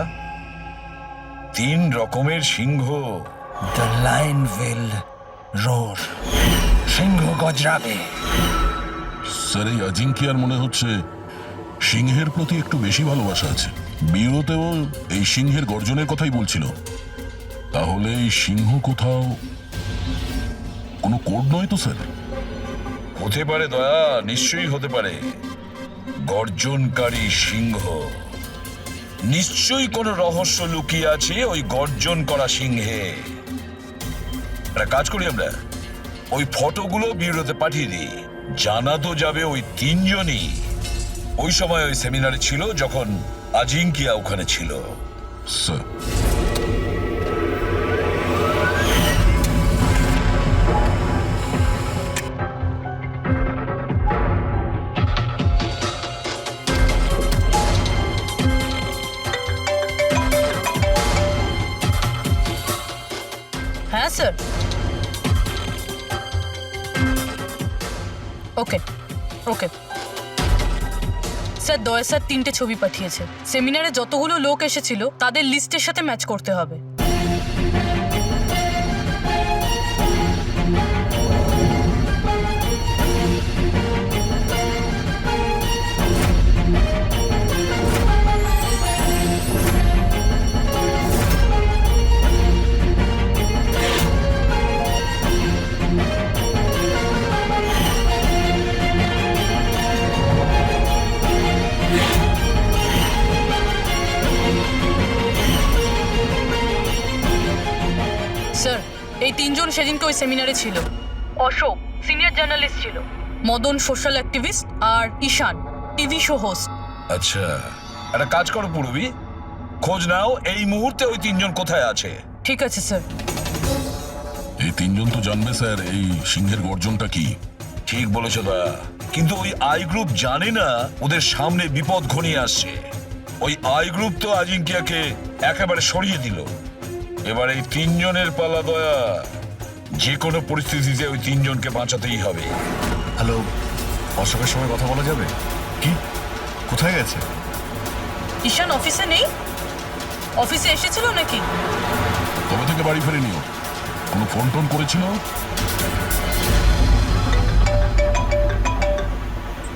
3 রকমের সিংহ। দ্য লায়ন উইল রোর, সিংহ গজরাবে। স্যার, এই অজিঙ্কিয়ার মনে হচ্ছে সিংহের প্রতি একটু বেশি ভালোবাসা আছে। বিয়েতেও এই সিংহের গর্জনের কথাই বলছিল। তাহলে এই সিংহ কোথাও কোনো কোড নয় তো স্যার? হতে পারে দয়া, নিশ্চয়ই হতে পারে। গর্জনকারী সিংহ, নিশ্চয়ই কোনো রহস্য লুকিয়ে আছে ওই গর্জন করা সিংহে। একটা কাজ করি, আমরা ওই ফটোগুলো বিউরোতে পাঠিয়ে দিই। জানা তো যাবে ওই 3 জনই ওই সময় ওই সেমিনারে ছিল যখন আজিঙ্কিয়া ওখানে ছিল। স্যার, হ্যাঁ স্যার। ওকে ওকে স্যার, দয়া স্যার 3টে ছবি পাঠিয়েছে। সেমিনারে যতগুলো লোক এসেছিল তাদের লিস্টের সাথে ম্যাচ করতে হবে। স্যার, এই 3 জন সেদিনকে ওই সেমিনারে ছিল। অশোক সিনিয়র জার্নালিস্ট ছিল, মদন সোশ্যাল অ্যাক্টিভিস্ট, আর ঈশান টিভি শো হোস্ট। আচ্ছা, একটা কাজ করো পুরবি, খোঁজ নাও এই মুহূর্তে ওই 3 জন কোথায় আছে। ঠিক আছে স্যার। এই 3 জন তো জানবে স্যার এই সিংহের গর্জনটা কি। ঠিক বলেছো দয়া, কিন্তু ওই আই গ্রুপ জানে না ওদের সামনে বিপদ ঘনিয়ে আসছে। ওই আই গ্রুপ তো আজিঙ্কিয়াকে একেবারে সরিয়ে দিল। এবার এই 3 জনের পালা দয়া। যে কোনো পরিস্থিতিতে ওই 3 জনকে বাঁচাতেই হবে। হ্যালো, অশোকের সঙ্গে কথা বলা যাবে কি? কোথায় গেছে? ঈশান অফিসে নেই? অফিসে এসেছিল নাকি? তবে থেকে বাড়ি ফেরেনিও। কোনো ফোন টোন করেছিল?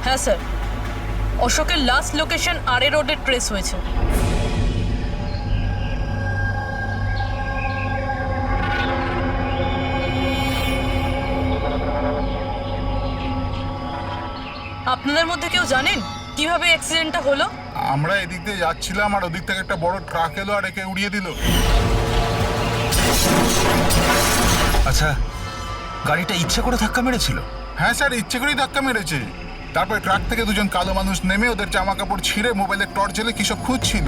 হ্যাঁ স্যার, অশোকের লাস্ট লোকেশন আরে রোডে ট্রেস হয়েছে। আপনাদের মধ্যে কেউ জানেন কিভাবে অ্যাক্সিডেন্টটা হলো? আমরা এদিক দিয়ে যাচ্ছিলাম আর ওদিক থেকে একটা বড় ট্রাক এলো আর একে উড়িয়ে দিল। আচ্ছা, গাড়িটা ইচ্ছে করে ধাক্কা মেরেছিল? হ্যাঁ স্যার, ইচ্ছে করেই ধাক্কা মেরেছে। তারপর ট্রাক থেকে 2 জন কালো মানুষ নেমে ওদের জামা কাপড় ছিঁড়ে মোবাইলের টর্চ জ্বেলে কি সব খুঁজছিল।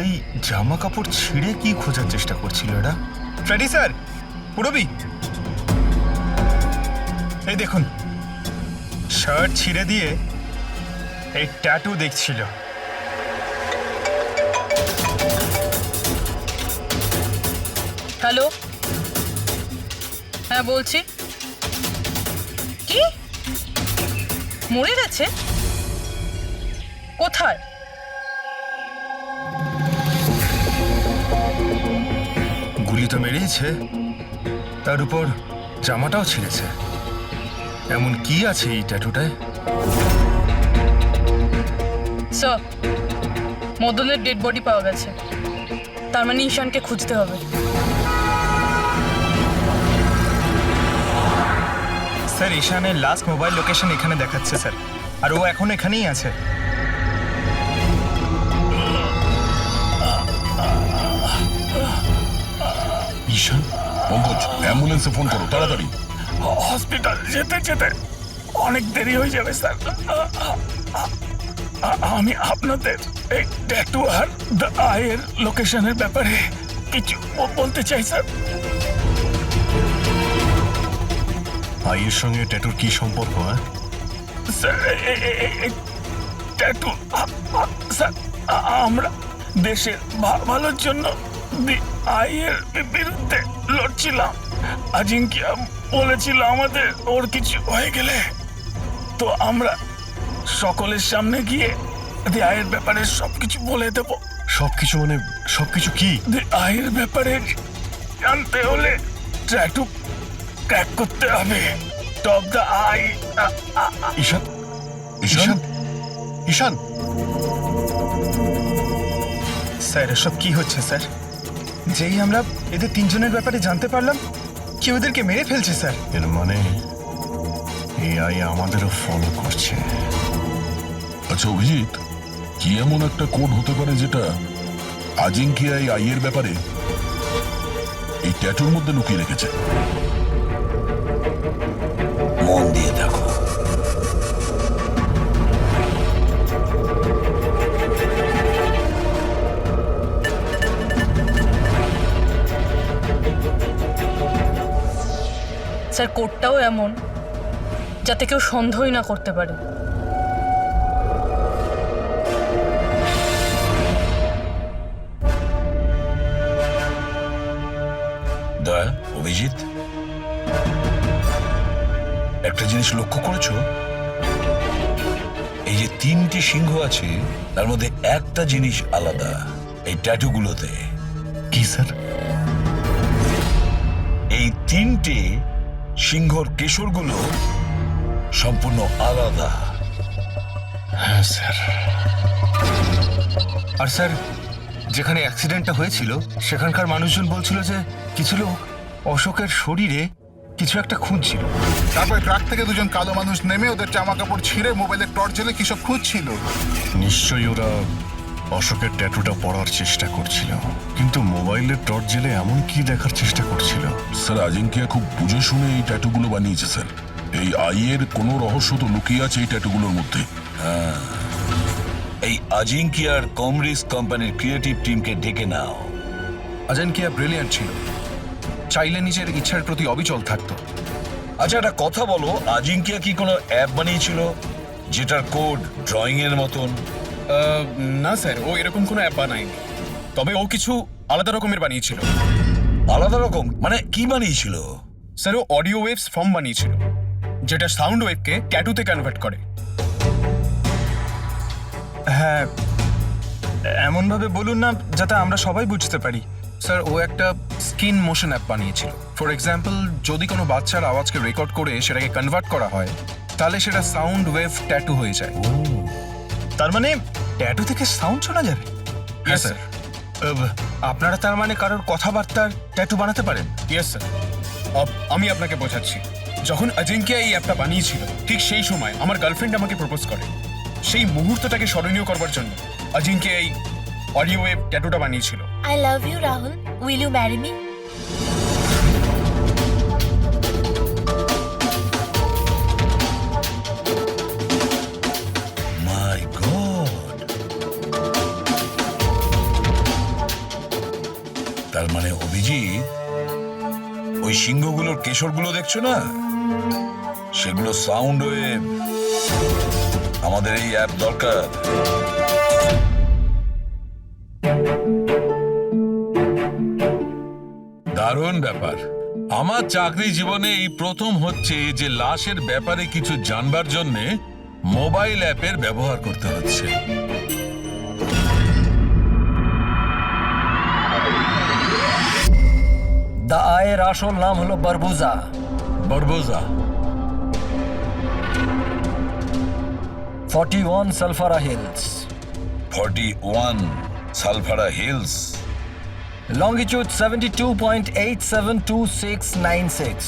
এই জামা কাপড় ছিঁড়ে কি খোঁজার চেষ্টা করছিল এরা? ফ্রেডি স্যার, পুরবি, এই দেখুন, শার্ট ছিঁড়ে দিয়ে এই ট্যাটু দেখছিল। হ্যালো, হ্যাঁ বলছি। কি মরে গেছে? কোথায়? গুলি তো মেরেইছে, তার উপর জামাটাও ছিঁড়েছে। এমন কি আছে এই ট্যাটুটায়? স্যার, মদনের ডেড বডি পাওয়া গেছে। তার মানে ঈশানকে খুঁজতে হবে। স্যার, ঈশানের লাস্ট মোবাইল লোকেশন এখানে দেখাচ্ছে স্যার, আর ও এখন এখানেই আছে। ঈশান, পঙ্কজ, অ্যাম্বুলেন্সে ফোন করো তাড়াতাড়ি। হসপিটাল যেতে যেতে অনেক দেরি হয়ে যাবে স্যার। আমি আপনাদের এই ট্যাটু আর দ্য আইয়ের লোকেশনের ব্যাপারে কিছু বলতে চাই স্যার। আইয়ের সঙ্গে ট্যাটুর কি সম্পর্ক? স্যার, ট্যাটু স্যার, আমরা দেশের ভালোর জন্য আইয়ের বিরুদ্ধে লড়ছিলাম। আজিঙ্কিয়া বলেছিল আমাদের ওর কিছু হয়ে গেলে তো আমরা সকলের সামনে গিয়ে আয়ের ব্যাপারে সবকিছু বলে দেব। সবকিছু মানে সবকিছু কি? আয়ের ব্যাপারে জানতে হলে ট্যাটু ক্র্যাক করতে হবে। Top the eye. Ishaan, Ishaan, Ishaan! Sir, এসব কি হচ্ছে স্যার? যেই আমরা এদের তিনজনের ব্যাপারে জানতে পারলাম, কেউ এদেরকে মেরে ফেলছে স্যার। এর মানে এআই আমাদেরও ফলো করছে। আচ্ছা অভিজিৎ, কি এমন একটা কোড হতে পারে যেটা আজিঙ্কিয়া এই আইয়ের ব্যাপারে এই ট্যাটুর মধ্যে লুকিয়ে রেখেছে? মন দিয়ে দেখো। স্যার, কোডটাও এমন যাতে কেউ সন্দেহই না করতে পারে। দয়া, অভিজিৎ, একটা জিনিস লক্ষ্য করেছো? এই যে তিনটি সিংহ আছে, তার মধ্যে একটা জিনিস আলাদা এই ট্যাটুগুলোতে। কি স্যার? এই তিনটে সিংহর কেশরগুলো সম্পূর্ণ আলাদা। হ্যাঁ স্যার। আর স্যার, যেখানে অ্যাক্সিডেন্টটা হয়েছিল সেখানকার মানুষজন বলছিল যে কিছু লোক অশোকের শরীরে কিছু একটা খুঁজছিল। তারপর ট্রাক থেকে দুজন কালো মানুষ নেমে ওদের জামা কাপড় ছিঁড়ে মোবাইলের টর্চ জ্বেলে কি সব খুঁজছিল। নিশ্চয়ই ওরা অশোকের ট্যাটুটা পড়ার চেষ্টা করছিল, কিন্তু মোবাইলের টর্চ জেলে এমন কি দেখার চেষ্টা করছিল? স্যার, আজিঙ্কিয়া খুব বুঝে শুনে এই ট্যাটুগুলো বানিয়েছে স্যার। এই আইয়ের কোনো রহস্য তো লুকিয়ে আছে এই ট্যাটুগুলোর মধ্যে। এই আজিঙ্কিয়ার কমরিস কোম্পানির ক্রিয়েটিভ টিমকে ডেকে নাও। আজিঙ্কিয়া ব্রিলিয়ান্ট ছিল, চাইলে নিজের ইচ্ছার প্রতি অবিচল থাকতো। আচ্ছা, একটা কথা বলো, আজিঙ্কিয়া কি কোনো অ্যাপ বানিয়েছিল যেটার কোড ড্রয়িং এর মতন? না স্যার, ও এরকম কোনো অ্যাপ বানায়নি, তবে ও কিছু আলাদা রকমের বানিয়েছিল। আলাদা রকম মানে কি বানিয়েছিল? স্যার, ও অডিও ওয়েভস ফর্ম বানিয়েছিল, যেটা সাউন্ড ওয়েভকে ট্যাটুতে কনভার্ট করে। হ্যাঁ, এমনভাবে বলুন না যাতে আমরা সবাই বুঝতে পারি। স্যার, ও একটা স্কিন মোশন অ্যাপ বানিয়েছিল। ফর এক্সাম্পল, যদি কোনো বাচ্চার আওয়াজকে রেকর্ড করে সেটাকে কনভার্ট করা হয়, তাহলে সেটা সাউন্ড ওয়েভ ট্যাটু হয়ে যায়। তার মানে ট্যাটু থেকে সাউন্ড শোনা যাবে? Yes sir. আপনারা তার মানে কারোর কথাবার্তার ট্যাটু বানাতে পারেন? Yes sir. আমি আপনাকে বোঝাচ্ছি। যখন আজিঙ্কিয়া এই অ্যাপটা বানিয়েছিল, ঠিক সেই সময় আমার গার্লফ্রেন্ড আমাকে প্রপোজ করে। সেই মুহূর্তটাকে স্মরণীয় করবার জন্য আজিঙ্কিয়া এই অডিও ওয়েভ ট্যাটুটা বানিয়েছিল। I love you, Rahul. Will you marry me? My god! তার মানে অভিজিৎ, ওই সিংহগুলোর কেশরগুলো দেখছো না, সেগুলো সাউন্ড হয়ে আমাদের এই অ্যাপ দরকার। দারুণ ব্যাপার। আমার চাকরি জীবনে এই প্রথম হচ্ছে যে লাশের ব্যাপারে কিছু জানবার জন্যে মোবাইল অ্যাপের ব্যবহার করতে হচ্ছে। দা আয়ের আসল নাম হলো বারবুজা। বারবুজা 41 সালফারা হিলস। 41 সালফারা হিলস। Longitude 72.872696.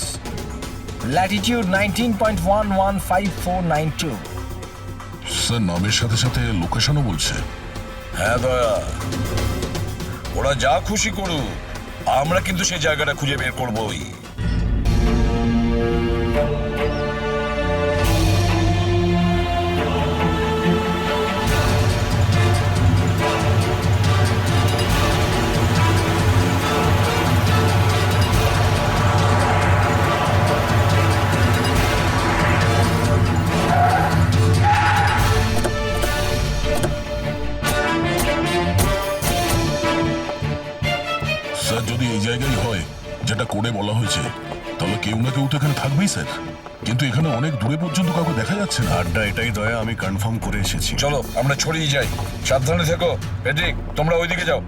Latitude 19.115492. স্যার নামের সাথে সাথে লোকেশনও বলছে। হ্যাঁ দয়া, ওরা যা খুশি করুক, আমরা কিন্তু সেই জায়গাটা খুঁজে বের করবই। স্যার যদি এই জায়গায় হয় যেটা কোডে বলা হয়েছে, তাহলে কেউ না কেউ তো এখানে থাকবেই স্যার। কিন্তু এখানে অনেক দূরে পর্যন্ত কাউকে দেখা যাচ্ছে না। আড্ডা এটাই দয়া, আমি কনফার্ম করে এসেছি। চলো আমরা ছড়িয়ে যাই। সাবধানে থেকো। পেট্রিক, তোমরা ওইদিকে যাও।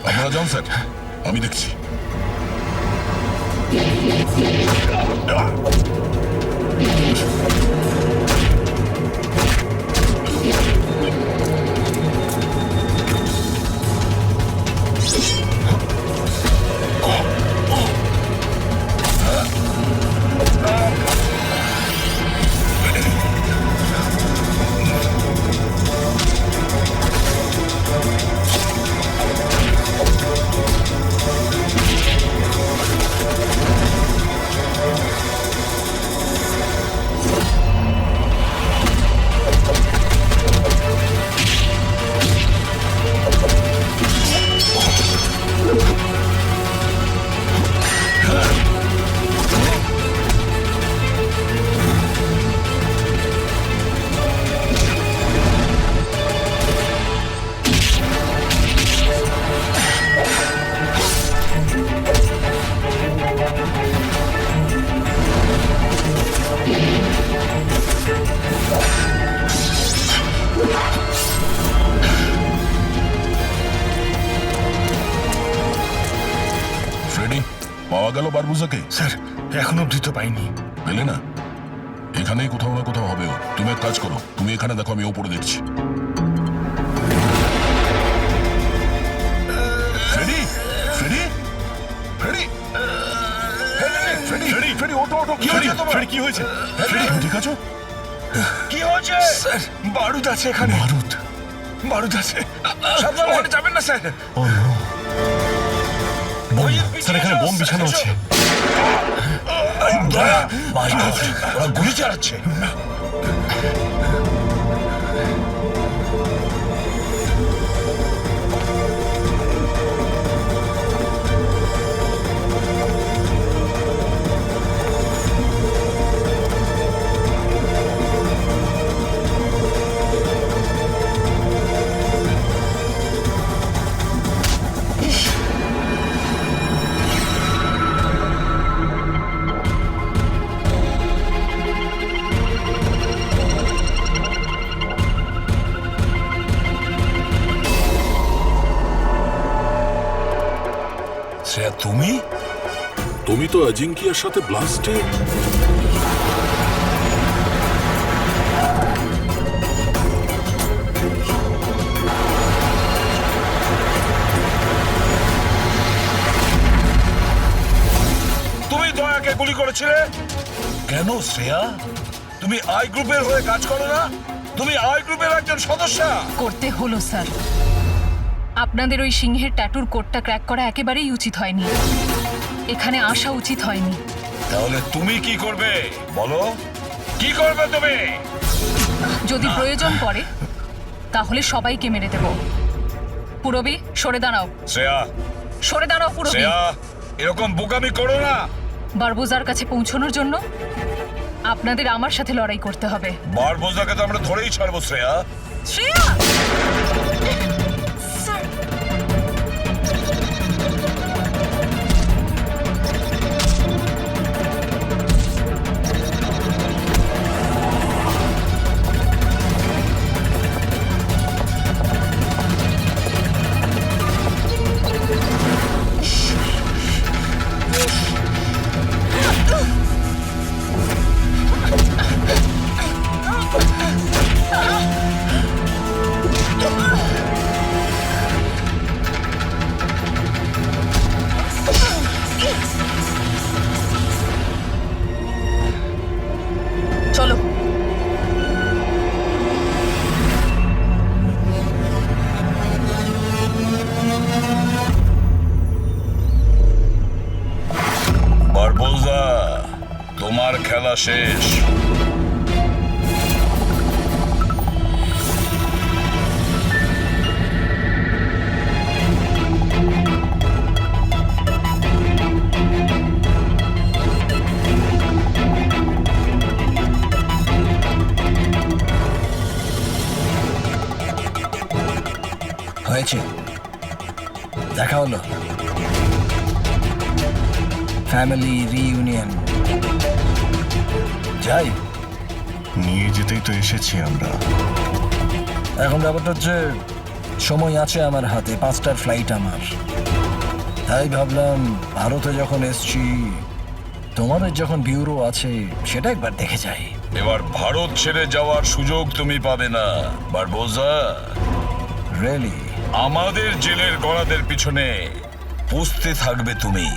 আপনারা যান স্যার, আমি দেখছি। পাওয়া গেল বারবুজাকে? স্যার এখনো অবধি তো পাইনি। পেলে না? এখানেই কোথাও না কোথাও হবে ও। তুমি এক কাজ করো, তুমি এখানে দেখো, আমি ওপরে দেখছি। Freddy, Freddy, Freddy, Freddy, Freddy, Freddy, ওঠো, ওঠো। কি হয়েছে তোমার? ফ্রেডি, কি হয়েছে? ফ্রেডি, তুমি ঠিক আছো? কি হয়েছে? স্যার বারুদ আছে এখানে। বারুদ? বারুদ আছে, সাবধানে, ওখানে যাবেন না স্যার। ও নো, স্যার এখানে বোম বিছানো আছে। ওরা গুলি চালাচ্ছে। তুমি তুমি তো অজিঙ্কিয়ার সাথে ব্লাস্টে। গুলি করেছিলে? কেন শ্রেয়া? তুমি আই গ্রুপের হয়ে কাজ করো না? তুমি আই গ্রুপের একজন সদস্য। করতে হলো স্যার। আপনাদের ওই সিংহের ট্যাটুর কোডটা ক্র্যাক করা একেবারেই উচিত হয়নি। এখানে আসা উচিত হয়নি। তাহলে তুমি কি করবে বলো? কি করবে তুমি? যদি প্রয়োজন পড়ে তাহলে সবাইকে মেরে দেব। পুরবি সরে দাঁড়াও। শ্রেয়া, সরে দাঁড়াও পুরবি। শ্রেয়া, এরকম বোকামি করো না। বারবোজার কাছে পৌঁছানোর জন্য আপনাদের আমার সাথে লড়াই করতে হবে। বারবোজাকে তো আমরা ধরেই ছাড়বো শ্রেয়া। শ্রেয়া! চলো। বারবোজা, তোমার খেলা শেষ। হয়েছে, দেখা হলো, ফ্যামিলি রিইউনিয়ন। যাই, নিয়ে যেতেই তো এসেছি আমরা। এখন ব্যাপারটা হচ্ছে সময় আছে আমার হাতে, 5টার ফ্লাইট আমার। তাই ভাবলাম ভারতে যখন এসছি, তোমাদের যখন ব্যুরো আছে সেটা একবার দেখে যাই। এবার ভারত ছেড়ে যাওয়ার সুযোগ তুমি পাবে না বারবোজা। রিয়েলি? আমাদের জেলের গড়াদের পিছনে পুষতে থাকবে তুমি।